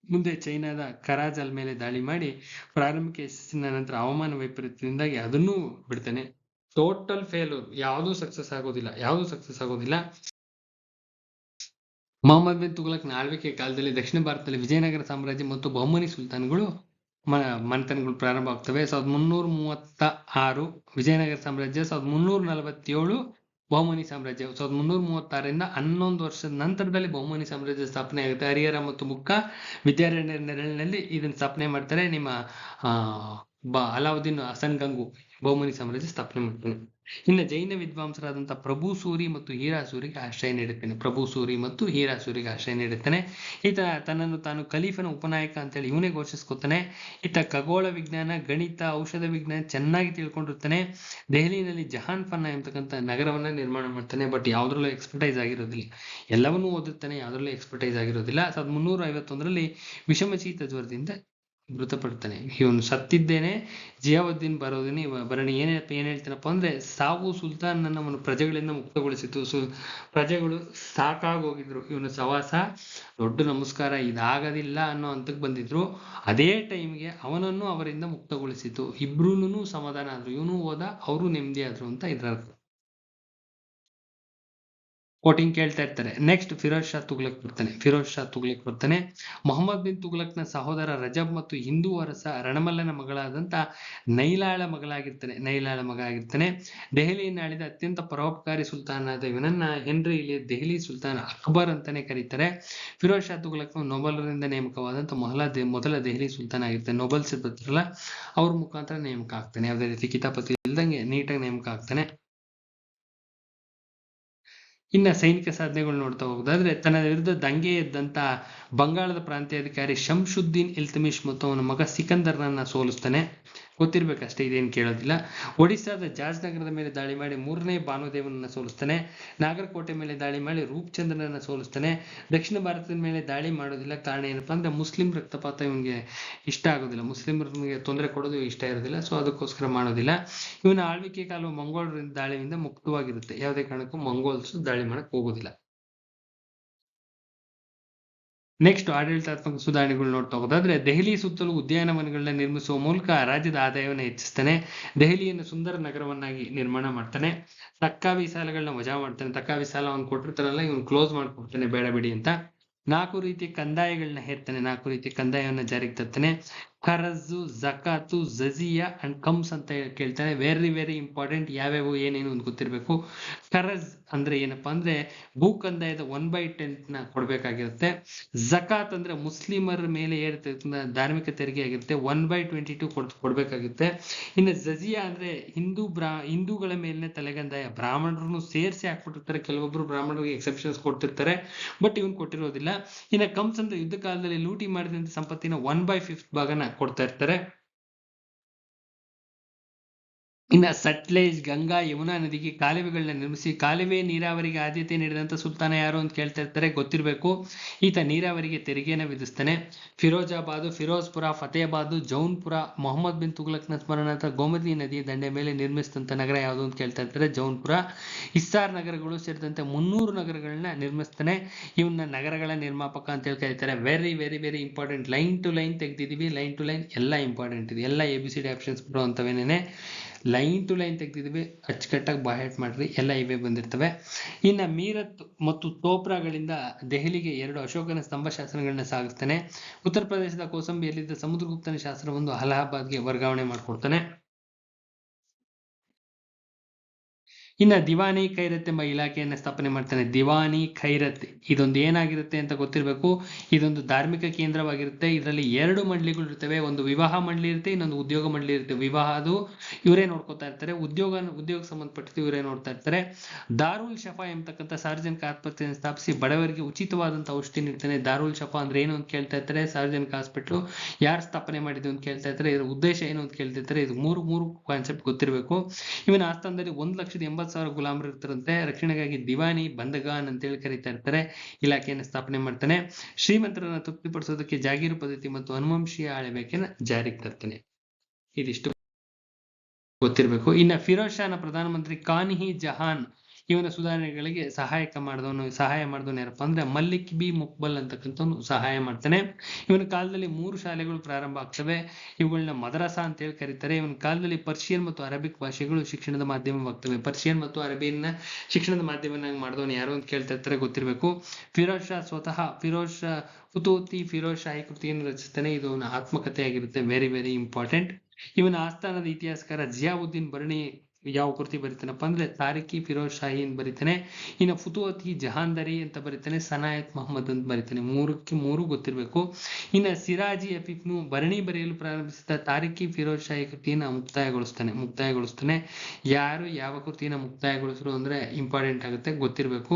ಮುಂದೆ ಚೈನಾದ ಕರಾಜಲ್ ಮೇಲೆ ದಾಳಿ ಮಾಡಿ ಪ್ರಾರಂಭಿಕ ಯಶಸ್ಸಿನ ನಂತರ ಹವಾಮಾನ ವೈಪರೀತ್ಯದಿಂದಾಗಿ ಅದನ್ನೂ ಬಿಡ್ತಾನೆ. ಟೋಟಲ್ ಫೇಲ್ಯೂರ್, ಯಾವುದು ಸಕ್ಸಸ್ ಆಗೋದಿಲ್ಲ. ಮೊಹಮ್ಮದ್ ಬಿನ್ ತುಘಲಕ್ನ ಆಳ್ವಿಕೆ ಕಾಲದಲ್ಲಿ ದಕ್ಷಿಣ ಭಾರತದಲ್ಲಿ ವಿಜಯನಗರ ಸಾಮ್ರಾಜ್ಯ ಮತ್ತು ಬಹುಮನಿ ಸುಲ್ತಾನ್ಗಳು ಮನೆತನಗಳು ಪ್ರಾರಂಭ ಆಗ್ತವೆ. 1336 ವಿಜಯನಗರ ಸಾಮ್ರಾಜ್ಯ, 1347 ಬಹುಮನಿ ಸಾಮ್ರಾಜ್ಯ. 1336ರಿಂದ 11 ವರ್ಷದ ನಂತರದಲ್ಲಿ ಬಹುಮನಿ ಸಾಮ್ರಾಜ್ಯ ಸ್ಥಾಪನೆ ಆಗುತ್ತೆ. ಹರಿಹರ ಮತ್ತು ಬುಕ್ಕ ವಿದ್ಯಾರಣ್ಯರ ನೆರಳಿನಲ್ಲಿ ಇದನ್ನ ಸ್ಥಾಪನೆ ಮಾಡ್ತಾರೆ. ನಿಮ್ಮ ಅಲಾವುದ್ದೀನ್ ಹಸನ್ ಗಂಗು ಬಹುಮನಿ ಸಾಮ್ರಾಜ್ಯ ಸ್ಥಾಪನೆ ಮಾಡ್ತಾನೆ. ಇನ್ನು ಜೈನ ವಿದ್ವಾಂಸರಾದಂತಹ ಪ್ರಭು ಸೂರಿ ಮತ್ತು ಹೀರಾಸೂರಿಗೆ ಆಶ್ರಯ ನೀಡುತ್ತಾನೆ. ಈತ ತನ್ನನ್ನು ತಾನು ಖಲೀಫನ ಉಪನಾಯಕ ಅಂತೇಳಿ ಇವನೇ ಘೋಷಿಸ್ಕೊತಾನೆ. ಈತ ಖಗೋಳ ವಿಜ್ಞಾನ, ಗಣಿತ, ಔಷಧ ವಿಜ್ಞಾನ ಚೆನ್ನಾಗಿ ತಿಳ್ಕೊಂಡಿರ್ತಾನೆ. ದೆಹಲಿಯಲ್ಲಿ ಜಹಾನ್ ಫನ್ನ ಎಂಬತಕ್ಕಂಥ ನಗರವನ್ನ ನಿರ್ಮಾಣ ಮಾಡ್ತಾನೆ. ಬಟ್ ಯಾವ್ದ್ರಲ್ಲೂ ಎಕ್ಸ್ಪರ್ಟೈಸ್ ಆಗಿರೋದಿಲ್ಲ. ಎಲ್ಲವನ್ನೂ ಓದಿರ್ತಾನೆ, ಯಾವ್ದ್ರಲ್ಲೂ ಎಕ್ಸ್ಪರ್ಟೈಸ್ ಆಗಿರೋದಿಲ್ಲ. 1351ರಲ್ಲಿ ವಿಷಮ ಶೀತ ಜ್ವರದಿಂದ ಮೃತಪಡ್ತಾನೆ. ಇವನು ಸತ್ತಿದ್ದೇನೆ, ಜಿಯಾವುದ್ದೀನ್ ಭರಣಿ ಏನ್ ಹೇಳ್ತಾನಪ್ಪ ಅಂದ್ರೆ, ಸಾವು ಸುಲ್ತಾನ್ ಅವನು ಪ್ರಜೆಗಳಿಂದ ಮುಕ್ತಗೊಳಿಸಿತು. ಪ್ರಜೆಗಳು ಸಾಕಾಗೋಗಿದ್ರು, ಇವನು ಸವಾಸ, ದೊಡ್ಡ ನಮಸ್ಕಾರ, ಇದಾಗದಿಲ್ಲ ಅನ್ನೋ ಹಂತಕ್ಕೆ ಬಂದಿದ್ರು. ಅದೇ ಟೈಮ್ಗೆ ಅವನನ್ನು ಅವರಿಂದ ಮುಕ್ತಗೊಳಿಸಿತು. ಇಬ್ರೂನು ಸಮಾಧಾನ ಆದ್ರು, ಇವನು ಹೋದ, ಅವರು ನೆಮ್ಮದಿ ಆದ್ರು ಅಂತ ಇದ್ರ ಅರ್ಥ. ಕೋಟಿಂಗ್ ಕೇಳ್ತಾ ಇರ್ತಾರೆ. ನೆಕ್ಸ್ಟ್ ಫಿರೋಜ್ ಶಾ ತುಗ್ಲಕ್ ಬರ್ತಾನೆ. ಮೊಹಮ್ಮದ್ ಬಿನ್ ತುಗ್ಲಕ್ನ ಸಹೋದರ ರಜಬ್ ಮತ್ತು ಹಿಂದೂ ಅರಸ ರಣಮಲ್ಲನ ಮಗಳಾದಂತ ನೈಲಾಳ ಮಗ ಆಗಿರ್ತಾನೆ. ದೆಹಲಿಯನ್ನು ಆಳಿದ ಅತ್ಯಂತ ಪರೋಪಕಾರಿ ಸುಲ್ತಾನಾದ ಇವನನ್ನ ಹೆನ್ರಿ ಇಲ್ಲಿ ದೆಹಲಿ ಸುಲ್ತಾನ್ ಅಕ್ಬರ್ ಅಂತಾನೆ ಕರೀತಾರೆ. ಫಿರೋಜ್ ಶಾ ತುಗ್ಲಕ್ ನೊಬಲರಿಂದ ನೇಮಕವಾದಂತ ಮೊದಲ ದೆಹಲಿ ಸುಲ್ತಾನ್ ಆಗಿರ್ತಾನೆ. ನೊಬಲ್ಸ್ ಬರ್ತಾರಲ್ಲ, ಅವ್ರ ಮುಖಾಂತರ ನೇಮಕ ಆಗ್ತಾನೆ. ಯಾವುದೇ ರೀತಿ ಕಿತಾಪತಿ ಇಲ್ದಂಗೆ ನೀಟಾಗಿ ನೇಮಕ ಆಗ್ತಾನೆ. ಇನ್ನ ಸೈನಿಕ ಸಾಧನೆಗಳು ನೋಡ್ತಾ ಹೋಗೋದಾದ್ರೆ, ತನ್ನ ವಿರುದ್ಧ ದಂಗೆ ಎದ್ದಂತ ಬಂಗಾಳದ ಪ್ರಾಂತ್ಯಾಧಿಕಾರಿ ಶಂಶುದ್ದೀನ್ ಇಲ್ತಮಿಶ್ ಮತ್ತು ಅವನ ಮಗ ಸಿಕಂದರ್ನನ್ನ ಸೋಲಿಸ್ತಾನೆ. ಗೊತ್ತಿರ್ಬೇಕಷ್ಟೇ, ಇದೇನು ಕೇಳೋದಿಲ್ಲ. ಒಡಿಸ್ಸಾದ ಜಾಜ್ ನಗರದ ಮೇಲೆ ದಾಳಿ ಮಾಡಿ 3ನೇ ಭಾನುದೇವನನ್ನ ಸೋಲಿಸ್ತಾನೆ. ನಾಗರಕೋಟೆ ಮೇಲೆ ದಾಳಿ ಮಾಡಿ ರೂಪಚಂದ್ರನನ್ನ ಸೋಲಿಸ್ತಾನೆ. ದಕ್ಷಿಣ ಭಾರತದ ಮೇಲೆ ದಾಳಿ ಮಾಡೋದಿಲ್ಲ. ಕಾರಣ ಏನಪ್ಪಾ ಅಂದ್ರೆ ಮುಸ್ಲಿಂ ರಕ್ತಪಾತ ಇವನಿಗೆ ಇಷ್ಟ ಆಗೋದಿಲ್ಲ, ಮುಸ್ಲಿಮರಿಗೆ ತೊಂದರೆ ಕೊಡೋದು ಇಷ್ಟ ಇರೋದಿಲ್ಲ. ಸೊ ಅದಕ್ಕೋಸ್ಕರ ಮಾಡೋದಿಲ್ಲ. ಇವನ ಆಳ್ವಿಕೆ ಕಾಲವು ಮಂಗೋಳರ ದಾಳಿಯಿಂದ ಮುಕ್ತವಾಗಿರುತ್ತೆ. ಯಾವುದೇ ಕಾರಣಕ್ಕೂ ಮಂಗೋಲ್ಸ್ ದಾಳಿ ಮಾಡಕ್ ಹೋಗೋದಿಲ್ಲ. ನೆಕ್ಸ್ಟ್ ಆಡಳಿತಾತ್ಮಕ ಸುಧಾರಣೆಗಳು ನೋಡ್ತಾ ಹೋಗೋದಾದ್ರೆ, ದೆಹಲಿ ಸುತ್ತಲೂ ಉದ್ಯಾನವನಗಳನ್ನ ನಿರ್ಮಿಸುವ ಮೂಲಕ ರಾಜ್ಯದ ಆದಾಯವನ್ನು ಹೆಚ್ಚಿಸ್ತಾನೆ. ದೆಹಲಿಯನ್ನು ಸುಂದರ ನಗರವನ್ನಾಗಿ ನಿರ್ಮಾಣ ಮಾಡ್ತಾನೆ. ತಕ್ಕಾವಿ ಸಾಲಗಳನ್ನ ವಜಾ ಮಾಡ್ತಾನೆ. ತಕ್ಕಾವಿ ಸಾಲ ಅವ್ನು ಕೊಟ್ಟಿರ್ತಾರಲ್ಲ, ಇವನು ಕ್ಲೋಸ್ ಮಾಡ್ಕೊಡ್ತಾನೆ, ಬೇಡ ಬಿಡಿ ಅಂತ. 4 ರೀತಿಯ ಕಂದಾಯಗಳನ್ನ ಹೇರ್ತಾನೆ. 4 ರೀತಿಯ ಕಂದಾಯವನ್ನ ಜಾರಿಗೆ ತರ್ತಾನೆ. ಖರಜು, ಜಕಾತು, ಜಜಿಯಾ ಅಂಡ್ ಕಮ್ಸ್ ಅಂತ ಕೇಳ್ತಾನೆ. Very very important. ಯಾವ್ಯಾವು ಏನೇನು ಅಂತ ಗೊತ್ತಿರ್ಬೇಕು. ಖರಜ್ ಅಂದ್ರೆ ಏನಪ್ಪಾ ಅಂದ್ರೆ ಭೂ ಕಂದಾಯದ 1/10 ಕೊಡ್ಬೇಕಾಗಿರುತ್ತೆ. ಜಕಾತ್ ಅಂದ್ರೆ ಮುಸ್ಲಿಮರ ಮೇಲೆ ಏರ್ತಕ್ಕಂಥ ಧಾರ್ಮಿಕ ತೆರಿಗೆ ಆಗಿರುತ್ತೆ, 1/22 ಕೊಡ್ಬೇಕಾಗುತ್ತೆ. ಇನ್ನು ಜಜಿಯಾ ಅಂದ್ರೆ ಹಿಂದೂಗಳ ಮೇಲಿನ ತಲೆಗಂದಾಯ. ಬ್ರಾಹ್ಮಣರನ್ನು ಸೇರಿಸಿ ಹಾಕ್ಬಿಟ್ಟಿರ್ತಾರೆ. ಕೆಲವೊಬ್ರು ಬ್ರಾಹ್ಮಣರಿಗೆ ಎಕ್ಸೆಪ್ಷನ್ಸ್ ಕೊಡ್ತಿರ್ತಾರೆ, ಬಟ್ ಇವನ್ ಕೊಟ್ಟಿರೋದಿಲ್ಲ. ಇನ್ನು ಕಮ್ಸ್ ಅಂದ್ರೆ ಯುದ್ಧ ಕಾಲದಲ್ಲಿ ಲೂಟಿ ಮಾಡಿದಂತ ಸಂಪತ್ತಿನ 1/5 ಭಾಗನ ಕೊಡ್ತಾ ಇರ್ತಾರೆ. ಇನ್ನು ಸಟ್ಲೇಜ್, ಗಂಗಾ, ಯಮುನಾ ನದಿಗೆ ಕಾಲುವೆಗಳನ್ನ ನಿರ್ಮಿಸಿ ಕಾಲುವೆ ನೀರಾವರಿಗೆ ಆದ್ಯತೆ ನೀಡಿದಂತ ಸುಲ್ತಾನ ಯಾರು ಅಂತ ಕೇಳ್ತಾ ಇರ್ತಾರೆ, ಗೊತ್ತಿರಬೇಕು. ಈತ ನೀರಾವರಿಗೆ ತೆರಿಗೆಯನ್ನು ವಿಧಿಸ್ತಾನೆ. ಫಿರೋಜಾಬಾದ್, ಫಿರೋಜ್ಪುರ, ಫತೇಹಾಬಾದ್, ಜೌನ್ಪುರ. ಮೊಹಮ್ಮದ್ ಬಿನ್ ತುಘಲಕ್ನ ಸ್ಮರಣಾರ್ಥ ಗೋಮತಿ ನದಿಯ ದಂಡೆ ಮೇಲೆ ನಿರ್ಮಿಸಿದಂತ ನಗರ ಯಾವುದು ಅಂತ ಕೇಳ್ತಾ ಇರ್ತಾರೆ, ಜೌನ್ಪುರ. ಇಸ್ಸಾರ್ ನಗರಗಳು ಸೇರಿದಂತೆ 300 ನಗರಗಳನ್ನ ನಿರ್ಮಿಸ್ತಾನೆ. ಇವನ್ನ ನಗರಗಳ ನಿರ್ಮಾಪಕ ಅಂತ ಹೇಳಿ ಕರೀತಾರೆ. Very very very important. Line to line ತೆಗ್ದಿದೀವಿ, ಲೈನ್ ಟು ಲೈನ್ ಎಲ್ಲ ಇಂಪಾರ್ಟೆಂಟ್ ಇದೆ. ಎಲ್ಲ ABCD ಆಪ್ಷನ್ಸ್ ಬರುವಂತವೇನೇನೆ. ಲೈನ್ ಟು ಲೈನ್ ತೆಗೆದಿದ್ದೀವಿ, ಅಚ್ಚುಕಟ್ಟಾಗಿ ಬಾಯ್ಹಾಟ್ ಮಾಡ್ರಿ, ಎಲ್ಲ ಇವೇ ಬಂದಿರ್ತವೆ. ಇನ್ನು ಮೀರತ್ ಮತ್ತು ತೋಪ್ರಾಗಳಿಂದ ದೆಹಲಿಗೆ 2 ಅಶೋಕನ ಸ್ತಂಭ ಶಾಸನಗಳನ್ನ ಸಾಗಿಸ್ತಾನೆ. ಉತ್ತರ ಪ್ರದೇಶದ ಕೋಸಂಬಿಯಲ್ಲಿದ್ದ ಸಮುದ್ರಗುಪ್ತನ ಶಾಸನವೊಂದು ಅಲಹಾಬಾದ್ಗೆ ವರ್ಗಾವಣೆ ಮಾಡ್ಕೊಡ್ತಾನೆ. ಇನ್ನು ದಿವಾನಿ ಖೈರತ್ ಎಂಬ ಇಲಾಖೆಯನ್ನ ಸ್ಥಾಪನೆ ಮಾಡ್ತಾನೆ. ದಿವಾನಿ ಖೈರತ್ ಇದೊಂದು ಏನಾಗಿರುತ್ತೆ ಅಂತ ಗೊತ್ತಿರಬೇಕು. ಇದೊಂದು ಧಾರ್ಮಿಕ ಕೇಂದ್ರವಾಗಿರುತ್ತೆ. ಇದರಲ್ಲಿ 2 ಮಂಡಳಿಗಳು ಇರ್ತವೆ. ಒಂದು ವಿವಾಹ ಮಂಡಳಿ ಇರುತ್ತೆ, ಇನ್ನೊಂದು ಉದ್ಯೋಗ ಮಂಡಳಿ ಇರುತ್ತೆ. ವಿವಾಹ ಅದು ಇವರೇ ನೋಡ್ಕೊತಾ ಇರ್ತಾರೆ, ಉದ್ಯೋಗ ಸಂಬಂಧಪಟ್ಟಿದ್ದು ಇವರೇ ನೋಡ್ತಾ ಇರ್ತಾರೆ. ದಾರುಲ್ ಶಫಾ ಎಂಬತಕ್ಕಂಥ ಸಾರ್ವಜನಿಕ ಆಸ್ಪತ್ರೆಯನ್ನು ಸ್ಥಾಪಿಸಿ ಬಡವರಿಗೆ ಉಚಿತವಾದಂಥ ಔಷಧಿ ನೀಡ್ತಾನೆ. ದಾರುಲ್ ಶಫಾ ಅಂದ್ರೆ ಏನು ಅಂತ ಕೇಳ್ತಾ ಇರ್ತಾರೆ. ಸಾರ್ವಜನಿಕ ಹಾಸ್ಪಿಟ್ಲು ಯಾರು ಸ್ಥಾಪನೆ ಮಾಡಿದ್ದು ಅಂತ ಕೇಳ್ತಾ ಇರ್ತಾರೆ. ಇದರ ಉದ್ದೇಶ ಏನು ಅಂತ ಕೇಳ್ತಾ ಇರ್ತಾರೆ. ಇದು ಮೂರು ಕಾನ್ಸೆಪ್ಟ್ ಗೊತ್ತಿರಬೇಕು. ಇವನ ಆಸ್ಥಾನದಲ್ಲಿ 1,80,000 ಗುಲಾಮರು ಇರ್ತಾರಂತೆ. ರಕ್ಷಣೆಗಾಗಿ ದಿವಾನಿ ಬಂದಗಾನ್ ಅಂತೇಳಿ ಕರೀತಾ ಇರ್ತಾರೆ. ಇಲಾಖೆಯನ್ನು ಸ್ಥಾಪನೆ ಮಾಡ್ತಾನೆ. ಶ್ರೀಮಂತರನ್ನ ತೃಪ್ತಿಪಡಿಸೋದಕ್ಕೆ ಜಾಗೀರು ಪದ್ಧತಿ ಮತ್ತು ಅನುವಂಶೀಯ ಆಳ್ವಿಕೆಯನ್ನು ಜಾರಿಗೆ ತರ್ತಾನೆ. ಇದಿಷ್ಟು ಗೊತ್ತಿರಬೇಕು. ಇನ್ನು ಫಿರೋಜ್ ಶಾನ ಪ್ರಧಾನಮಂತ್ರಿ ಖಾನ್-ಇ ಜಹಾನ್ ಇವನ ಸುಧಾರಣೆಗಳಿಗೆ ಸಹಾಯ ಮಾಡಿದವನು ಯಾರಪ್ಪ ಅಂದ್ರೆ ಮಲ್ಲಿಕ್ ಬಿ ಮುಕ್ಬಲ್ ಅಂತಕ್ಕಂಥವ್ನು ಸಹಾಯ ಮಾಡ್ತಾನೆ. ಇವನ ಕಾಲದಲ್ಲಿ 3 ಶಾಲೆಗಳು ಪ್ರಾರಂಭ ಆಗ್ತವೆ. ಇವುಗಳನ್ನ ಮದರಸಾ ಅಂತ ಹೇಳಿ ಕರೀತಾರೆ. ಇವನ ಕಾಲದಲ್ಲಿ ಪರ್ಷಿಯನ್ ಮತ್ತು ಅರಬಿಕ್ ಭಾಷೆಗಳು ಶಿಕ್ಷಣದ ಮಾಧ್ಯಮವಾಗ್ತವೆ. ಪರ್ಷಿಯನ್ ಮತ್ತು ಅರಬಿಯನ್ನ ಶಿಕ್ಷಣದ ಮಾಧ್ಯಮನಾಗಿ ಮಾಡಿದವನು ಯಾರು ಅಂತ ಕೇಳ್ತಾ ಇರ್ತಾರೆ, ಗೊತ್ತಿರಬೇಕು. ಫಿರೋಜ್ ಶಾ ಸ್ವತಃ ಫುತೂಹಿ ಫಿರೋಜ್ ಶಾಹಿ ಕೃತಿಯನ್ನು ರಚಿಸ್ತಾನೆ. ಇದು ಅವನ ಆತ್ಮಕಥೆ ಆಗಿರುತ್ತೆ. Very very important. ಇವನ ಆಸ್ಥಾನದ ಇತಿಹಾಸಕಾರ ಜಿಯಾವುದ್ದೀನ್ ಬರ್ಣಿ ಯಾವ ಕೃತಿ ಬರೀತಾನಪ್ಪ ಅಂದ್ರೆ ತಾರಿಕಿ ಫಿರೋಜ್ ಶಾಹಿ ಅಂತ ಬರೀತಾನೆ. ಇನ್ನು ಫುತೂಹಿ ಜಹಾಂದರಿ ಅಂತ ಬರೀತಾನೆ. ಸನಾಯತ್ ಮೊಹಮ್ಮದ್ ಅಂತ ಬರೀತಾನೆ. 3 ಗೊತ್ತಿರಬೇಕು. ಇನ್ನು ಸಿರಾಜಿ ಅಫೀಫ್ನು ಭರಣಿ ಬರೆಯಲು ಪ್ರಾರಂಭಿಸಿದ ತಾರಿಕಿ ಫಿರೋಜ್ ಶಾಹಿ ಕೃತಿಯನ್ನು ಮುಕ್ತಾಯಗೊಳಿಸ್ತಾನೆ. ಯಾರು ಯಾವ ಕೃತಿಯನ್ನು ಮುಕ್ತಾಯಗೊಳಿಸರು ಅಂದ್ರೆ ಇಂಪಾರ್ಟೆಂಟ್ ಆಗುತ್ತೆ, ಗೊತ್ತಿರಬೇಕು.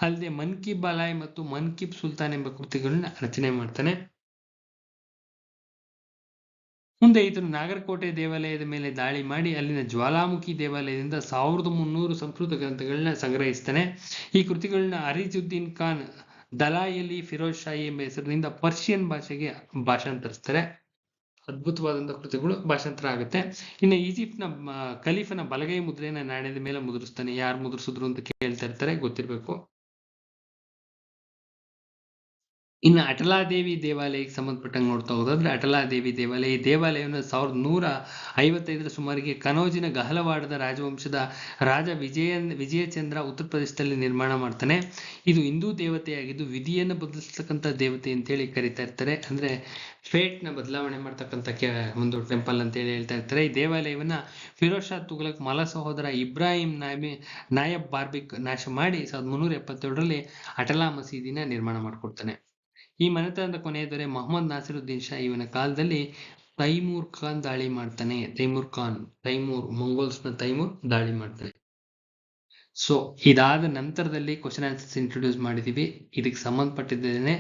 ಅಲ್ಲದೆ ಮನ್ಕಿಬ್ ಬಲಾಯ್ ಮತ್ತು ಮನ್ಕಿಬ್ ಸುಲ್ತಾನ್ ಎಂಬ ಕೃತಿಗಳನ್ನ ರಚನೆ ಮಾಡ್ತಾನೆ. ಮುಂದೆ ಇದನ್ನು ನಾಗರಕೋಟೆ ದೇವಾಲಯದ ಮೇಲೆ ದಾಳಿ ಮಾಡಿ ಅಲ್ಲಿನ ಜ್ವಾಲಾಮುಖಿ ದೇವಾಲಯದಿಂದ 1300 ಸಂಸ್ಕೃತ ಗ್ರಂಥಗಳನ್ನ ಸಂಗ್ರಹಿಸ್ತಾನೆ. ಈ ಕೃತಿಗಳನ್ನ ಅರಿಜುದ್ದೀನ್ ಖಾನ್ ದಲಾಯಲಿ ಫಿರೋಜ್ ಶಾಹಿ ಎಂಬ ಹೆಸರಿನಿಂದ ಪರ್ಷಿಯನ್ ಭಾಷೆಗೆ ಭಾಷಾಂತರಿಸ್ತಾರೆ. ಅದ್ಭುತವಾದಂತಹ ಕೃತಿಗಳು ಭಾಷಾಂತರ ಆಗುತ್ತೆ. ಇನ್ನು ಈಜಿಪ್ಟ್ನ ಖಲೀಫನ ಬಲಗೈ ಮುದ್ರೆಯನ್ನ ನಾಣ್ಯದ ಮೇಲೆ ಮುದ್ರಿಸ್ತಾನೆ. ಯಾರು ಮುದ್ರಿಸಿದ್ರು ಅಂತ ಕೇಳ್ತಾ ಇರ್ತಾರೆ, ಗೊತ್ತಿರಬೇಕು. ಇನ್ನು ಅಟಲಾದೇವಿ ದೇವಾಲಯಕ್ಕೆ ಸಂಬಂಧಪಟ್ಟಂಗೆ ನೋಡ್ತಾ ಹೋದ್ರೆ ಅಟಲಾದೇವಿ ದೇವಾಲಯ, ಈ ದೇವಾಲಯವನ್ನು 1155 ಸುಮಾರಿಗೆ ಕನೌಜಿನ ಗಹಲವಾಡದ ರಾಜವಂಶದ ರಾಜ ವಿಜಯಚಂದ್ರ ಉತ್ತರ ಪ್ರದೇಶದಲ್ಲಿ ನಿರ್ಮಾಣ ಮಾಡ್ತಾನೆ. ಇದು ಹಿಂದೂ ದೇವತೆಯಾಗಿದ್ದು ವಿಧಿಯನ್ನು ಬದಲಿಸ್ತಕ್ಕಂಥ ದೇವತೆ ಅಂತೇಳಿ ಕರೀತಾ ಇರ್ತಾರೆ. ಅಂದ್ರೆ ಫೇಟ್ ನ ಬದಲಾವಣೆ ಮಾಡ್ತಕ್ಕಂಥ ಒಂದು ಟೆಂಪಲ್ ಅಂತೇಳಿ ಹೇಳ್ತಾ ಇರ್ತಾರೆ. ಈ ದೇವಾಲಯವನ್ನ ಫಿರೋಜ್ ಶಾ ತುಘಲಕ್ ಮಲ ಸಹೋದರ ಇಬ್ರಾಹಿಂ ನಾಯಬ್ ಬಾರ್ಬಿಕ್ ನಾಶ ಮಾಡಿ 1377ರಲ್ಲಿ ಅಟಲಾ ಮಸೀದಿನ ನಿರ್ಮಾಣ ಮಾಡ್ಕೊಡ್ತಾನೆ. ಈ ಮನೆತನದ ಕೊನೆಯ ದೊರೆ ಮೊಹಮ್ಮದ್ ನಾಸಿರುದ್ದೀನ್ ಶಾ ಇವನ ಕಾಲದಲ್ಲಿ ತೈಮೂರ್ ಖಾನ್ ದಾಳಿ ಮಾಡ್ತಾನೆ. ಮಂಗೋಲ್ಸ್ನ ತೈಮೂರ್ ದಾಳಿ ಮಾಡ್ತಾನೆ. ಸೊ ಇದಾದ ನಂತರದಲ್ಲಿ ಕ್ವಶನ್ ಆನ್ಸರ್ಸ್ ಇಂಟ್ರೊಡ್ಯೂಸ್ ಮಾಡಿದೀವಿ. ಇದಕ್ಕೆ ಸಂಬಂಧಪಟ್ಟಿದ್ದೇನೆ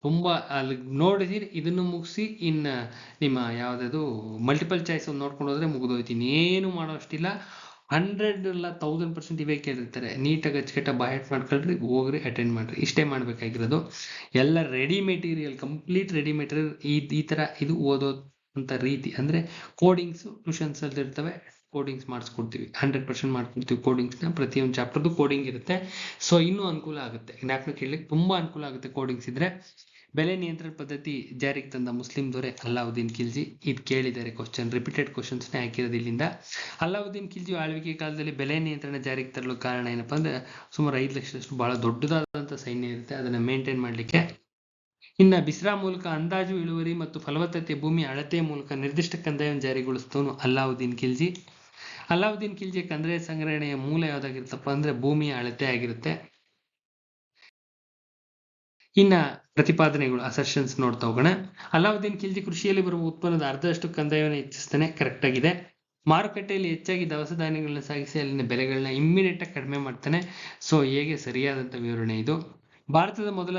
ತುಂಬಾ ಅಲ್ಲಿ ನೋಡಿದಿರಿ. ಇದನ್ನು ಮುಗಿಸಿ ಇನ್ನು ನಿಮ್ಮ ಯಾವ್ದು ಮಲ್ಟಿಪಲ್ ಚಾಯ್ಸ್ ನೋಡ್ಕೊಂಡು ಹೋದ್ರೆ ಮುಗಿದೋಯ್ತು. ಇನ್ನೇನು ಮಾಡೋ ಅಷ್ಟಿಲ್ಲ. 100 ಅಲ್ಲ 1000% ಇವೇ ಕೇಳಿರ್ತಾರೆ. ನೀಟಾಗಿ ಅಚ್ಚುಕಟ್ಟಾಗಿ ಬಾಯ್ಹಾಟ್ ಮಾಡ್ಕೊಳ್ರಿ, ಹೋಗ್ರಿ ಅಟೆಂಡ್ ಮಾಡ್ರಿ. ಇಷ್ಟೇ ಮಾಡ್ಬೇಕಾಗಿರೋದು. ಎಲ್ಲ ready material, complete ready material. ಈ ತರ ಇದು ಓದೋ ಅಂತ ರೀತಿ ಅಂದ್ರೆ ಕೋಡಿಂಗ್ಸ್ ಟ್ಯೂಷನ್ಸ್ ಅಲ್ಲಿ ಇರ್ತವೆ. ಕೋಡಿಂಗ್ಸ್ ಮಾಡಿಸ್ಕೊಡ್ತೀವಿ, 100% ಮಾಡ್ಕೊಡ್ತೀವಿ. ಕೋಡಿಂಗ್ಸ್ನ ಪ್ರತಿಯೊಂದು ಚಾಪ್ಟರ್ದು ಕೋಡಿಂಗ್ ಇರುತ್ತೆ. ಸೊ ಇನ್ನೂ ಅನುಕೂಲ ಆಗುತ್ತೆ, ಜ್ಞಾಪಕ ಇಡ್ಲಿಕ್ಕೆ ತುಂಬಾ ಅನುಕೂಲ ಆಗುತ್ತೆ ಕೋಡಿಂಗ್ಸ್ ಇದ್ರೆ. ಬೆಲೆ ನಿಯಂತ್ರಣ ಪದ್ಧತಿ ಜಾರಿಗೆ ತಂದ ಮುಸ್ಲಿಂ ದೊರೆ ಅಲ್ಲಾವುದ್ದೀನ್ ಖಿಲ್ಜಿ. ಇದು ಕೇಳಿದ್ದಾರೆ ಕ್ವಶನ್, ರಿಪೀಟೆಡ್ ಕ್ವಶನ್ಸ್ ಹಾಕಿರೋದು ಇಲ್ಲಿಂದ. ಅಲ್ಲಾವುದ್ದೀನ್ ಖಿಲ್ಜಿ ಆಳ್ವಿಕೆ ಕಾಲದಲ್ಲಿ ಬೆಲೆ ನಿಯಂತ್ರಣ ಜಾರಿಗೆ ತರಲು ಕಾರಣ ಏನಪ್ಪಾ ಅಂದ್ರೆ ಸುಮಾರು 5 ಲಕ್ಷದಷ್ಟು ಬಹಳ ದೊಡ್ಡದಾದಂತ ಸೈನ್ಯ ಇರುತ್ತೆ, ಅದನ್ನ ಮೇಂಟೈನ್ ಮಾಡ್ಲಿಕ್ಕೆ. ಇನ್ನ ಬಿಸ್ರಾ ಮೂಲಕ ಅಂದಾಜು ಇಳುವರಿ ಮತ್ತು ಫಲವತ್ತತೆ ಭೂಮಿ ಅಳತೆಯ ಮೂಲಕ ನಿರ್ದಿಷ್ಟ ಕಂದಾಯವನ್ನು ಜಾರಿಗೊಳಿಸಿದವನು ಅಲ್ಲಾವುದ್ದೀನ್ ಖಿಲ್ಜಿ. ಅಲ್ಲಾವುದ್ದೀನ್ ಖಿಲ್ಜಿಯ ಕಂದಾಯ ಸಂಗ್ರಹಣೆಯ ಮೂಲ ಯಾವ್ದಾಗಿರುತ್ತಪ್ಪ ಅಂದ್ರೆ ಭೂಮಿಯ ಅಳತೆ ಆಗಿರುತ್ತೆ. ಇನ್ನ ಪ್ರತಿಪಾದನೆಗಳು, ಅಸರ್ಷನ್ಸ್ ನೋಡ್ತಾ ಹೋಗೋಣ. ಅಲ್ಲಾವುದ್ದೀನ್ ಖಿಲ್ಜಿ ಕೃಷಿಯಲ್ಲಿ ಬರುವ ಉತ್ಪನ್ನದ ಅರ್ಧದಷ್ಟು ಕಂದಾಯವನ್ನು ಹೆಚ್ಚಿಸ್ತಾನೆ. ಕರೆಕ್ಟ್ ಆಗಿದೆ. ಮಾರುಕಟ್ಟೆಯಲ್ಲಿ ಹೆಚ್ಚಾಗಿ ದವಸ ಧಾನ್ಯಗಳನ್ನ ಸಾಗಿಸಿ ಅಲ್ಲಿನ ಬೆಲೆಗಳನ್ನ ಇಮ್ಮಿಡಿಯೇಟ್ ಆಗಿ ಕಡಿಮೆ ಮಾಡ್ತಾನೆ. ಸೊ ಹೇಗೆ ಸರಿಯಾದಂತ ವಿವರಣೆ ಇದು. ಭಾರತದ ಮೊದಲ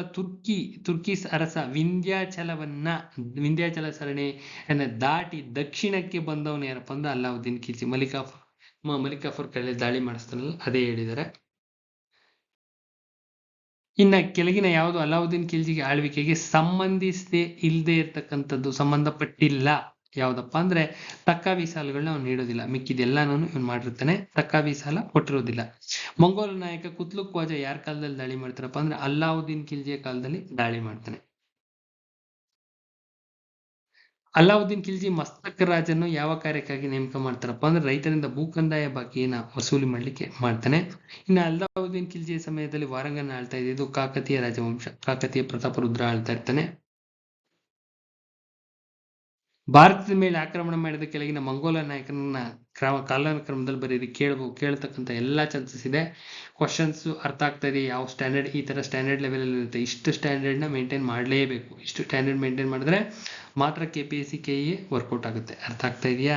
ತುರ್ಕೀಸ್ ಅರಸ ವಿಂಧ್ಯಾಚಲ ಸರಣಿಯನ್ನ ದಾಟಿ ದಕ್ಷಿಣಕ್ಕೆ ಬಂದವನು ಯಾರಪ್ಪ ಅಂದ್ರೆ ಅಲ್ಲಾವುದ್ದೀನ್ ಖಿಲ್ಜಿ. ಮಲಿಕಾಫರ್ ಕಡೆ ದಾಳಿ ಮಾಡಿಸ್ತಾನಲ್ಲ, ಅದೇ ಹೇಳಿದ್ದಾರೆ. ಇನ್ನ ಕೆಳಗಿನ ಯಾವುದು ಅಲ್ಲಾವುದ್ದೀನ್ ಖಿಲ್ಜಿಗೆ ಆಳ್ವಿಕೆಗೆ ಇಲ್ಲದೆ ಇರ್ತಕ್ಕಂಥದ್ದು, ಸಂಬಂಧಪಟ್ಟಿಲ್ಲ ಯಾವ್ದಪ್ಪ ಅಂದ್ರೆ ತಕ್ಕಾವಿ ಸಾಲುಗಳನ್ನ ಅವ್ನು ನೀಡೋದಿಲ್ಲ. ಮಿಕ್ಕಿದೆಲ್ಲಾನು ಇವನು ಮಾಡಿರ್ತಾನೆ, ತಕ್ಕಾವಿ ಸಾಲ ಕೊಟ್ಟಿರೋದಿಲ್ಲ. ಮಂಗೋಲ್ ನಾಯಕ ಕುತ್ಲುಕ್ ಖ್ವಾಜಾ ಯಾರ ಕಾಲದಲ್ಲಿ ದಾಳಿ ಮಾಡ್ತಾರಪ್ಪ ಅಂದ್ರೆ ಅಲ್ಲಾವುದ್ದೀನ್ ಖಿಲ್ಜಿಯ ಕಾಲದಲ್ಲಿ ದಾಳಿ ಮಾಡ್ತಾನೆ. ಅಲ್ಲಾವುದ್ದೀನ್ ಖಿಲ್ಜಿ ಮಸ್ತಕ ರಾಜನ್ನು ಯಾವ ಕಾರ್ಯಕ್ಕಾಗಿ ನೇಮಕ ಮಾಡ್ತಾರಪ್ಪ ಅಂದ್ರೆ ರೈತರಿಂದ ಭೂಕಂದಾಯ ಬಾಕಿಯನ್ನ ವಸೂಲಿ ಮಾಡ್ಲಿಕ್ಕೆ ಮಾಡ್ತಾನೆ. ಇನ್ನು ಅಲ್ಲಾವುದ್ದೀನ್ ಖಿಲ್ಜಿಯ ಸಮಯದಲ್ಲಿ ವಾರಂಗಲ್ ಆಳ್ತಾ ಇದ್ದು ಕಾಕತೀಯ ರಾಜವಂಶ, ಕಾಕತೀಯ ಪ್ರತಾಪರುದ್ರ ಆಳ್ತಾ ಇರ್ತಾನೆ. ಭಾರತದ ಮೇಲೆ ಆಕ್ರಮಣ ಮಾಡಿದ ಕೆಳಗಿನ ಮಂಗೋಲ ನಾಯಕರನ್ನ ಕಾಲಾನುಕ್ರಮದಲ್ಲಿ ಬರೀರಿ. ಕೇಳತಕ್ಕಂಥ ಎಲ್ಲಾ ಚಾನ್ಸಸ್ ಇದೆ. ಕ್ವಶನ್ಸ್ ಅರ್ಥ ಆಗ್ತಾ ಇದೆ, ಯಾವ ಸ್ಟ್ಯಾಂಡರ್ಡ್, ಈ ತರ ಸ್ಟ್ಯಾಂಡರ್ಡ್ ಲೆವೆಲ್ ಅಲ್ಲಿ ಇರುತ್ತೆ. ಇಷ್ಟು ಸ್ಟ್ಯಾಂಡರ್ಡ್ ನ ಮೇಂಟೈನ್ ಮಾಡಲೇಬೇಕು. ಇಷ್ಟು ಸ್ಟ್ಯಾಂಡರ್ಡ್ ಮೇಂಟೈನ್ ಮಾಡಿದ್ರೆ ಮಾತ್ರ KPSC KE ವರ್ಕೌಟ್ ಆಗುತ್ತೆ. ಅರ್ಥ ಆಗ್ತಾ ಇದೆಯಾ?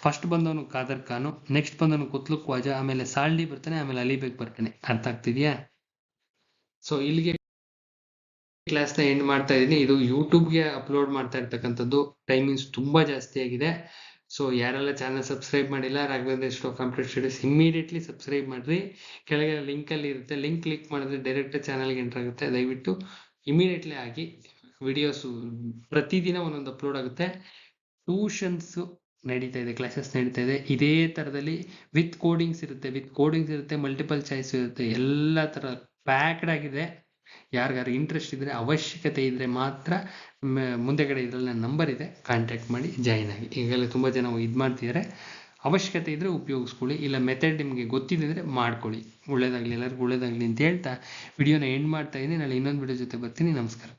ಫಸ್ಟ್ ಬಂದವನು ಕಾದರ್ ಖಾನು, ನೆಕ್ಸ್ಟ್ ಬಂದವನು ಕುತ್ಲುಕ್ ಖ್ವಾಜಾ, ಆಮೇಲೆ ಸಾಲ್ಡಿ ಬರ್ತಾನೆ, ಆಮೇಲೆ ಅಲಿಬೇಗ್ ಬರ್ತಾನೆ. ಅರ್ಥ ಆಗ್ತಿದ್ಯಾ? ಸೊ ಇಲ್ಲಿಗೆ ಕ್ಲಾಸ್ನ ಎಂಡ್ ಮಾಡ್ತಾ ಇದ್ದೀನಿ. ಇದು ಯೂಟ್ಯೂಬ್ಗೆ ಅಪ್ಲೋಡ್ ಮಾಡ್ತಾ ಇರ್ತಕ್ಕಂಥದ್ದು. ಟೈಮಿಂಗ್ಸ್ ತುಂಬಾ ಜಾಸ್ತಿ ಆಗಿದೆ. ಸೊ ಯಾರೆಲ್ಲ ಚಾನಲ್ ಸಬ್ಸ್ಕ್ರೈಬ್ ಮಾಡಿಲ್ಲ, Raghavendra institute of computer studies immediately subscribe ಮಾಡ್ರಿ. ಕೆಳಗೆ ಲಿಂಕ್ ಅಲ್ಲಿ ಇರುತ್ತೆ, ಲಿಂಕ್ ಕ್ಲಿಕ್ ಮಾಡಿದ್ರೆ ಡೈರೆಕ್ಟ್ ಚಾನಲ್ಗೆ ಎಂಟರ್ ಆಗುತ್ತೆ. ದಯವಿಟ್ಟು ಇಮಿಡಿಯೇಟ್ಲಿ ಆಗಿ. ವಿಡಿಯೋಸ್ ಪ್ರತಿದಿನ ಒಂದೊಂದು ಅಪ್ಲೋಡ್ ಆಗುತ್ತೆ. ಟ್ಯೂಷನ್ಸ್ ನಡೀತಾ ಇದೆ, ಕ್ಲಾಸಸ್ ನಡೀತಾ ಇದೆ. ಇದೇ ತರದಲ್ಲಿ ವಿತ್ ಕೋಡಿಂಗ್ಸ್ ಇರುತ್ತೆ, ಮಲ್ಟಿಪಲ್ ಚಾಯ್ಸ್ ಇರುತ್ತೆ, ಎಲ್ಲ ತರ ಪ್ಯಾಕ್ಡ್ ಆಗಿದೆ. ಯಾರಿಗಾರು ಇಂಟ್ರೆಸ್ಟ್ ಇದ್ರೆ, ಅವಶ್ಯಕತೆ ಇದ್ರೆ ಮಾತ್ರ ಮುಂದೆಗಡೆ ಇದ್ರಲ್ಲಿ ನನ್ನ ನಂಬರ್ ಇದೆ, ಕಾಂಟ್ಯಾಕ್ಟ್ ಮಾಡಿ ಜಾಯಿನ್ ಆಗಿ. ಈಗಲೇ ತುಂಬಾ ಜನ ಇದು ಮಾಡ್ತಿದ್ದಾರೆ. ಅವಶ್ಯಕತೆ ಇದ್ರೆ ಉಪಯೋಗಿಸ್ಕೊಳ್ಳಿ, ಇಲ್ಲ ಮೆಥಡ್ ನಿಮಗೆ ಗೊತ್ತಿದೆ ಅಂದ್ರೆ ಮಾಡ್ಕೊಳ್ಳಿ. ಒಳ್ಳೇದಾಗ್ಲಿ, ಎಲ್ಲರಿಗೂ ಒಳ್ಳೇದಾಗ್ಲಿ ಅಂತ ಹೇಳ್ತಾ ವಿಡಿಯೋನ ಎಂಡ್ ಮಾಡ್ತಾ ಇದ್ದೀನಿ. ನಾಳೆ ಇನ್ನೊಂದು ವಿಡಿಯೋ ಜೊತೆ ಬರ್ತೀನಿ. ನಮಸ್ಕಾರ.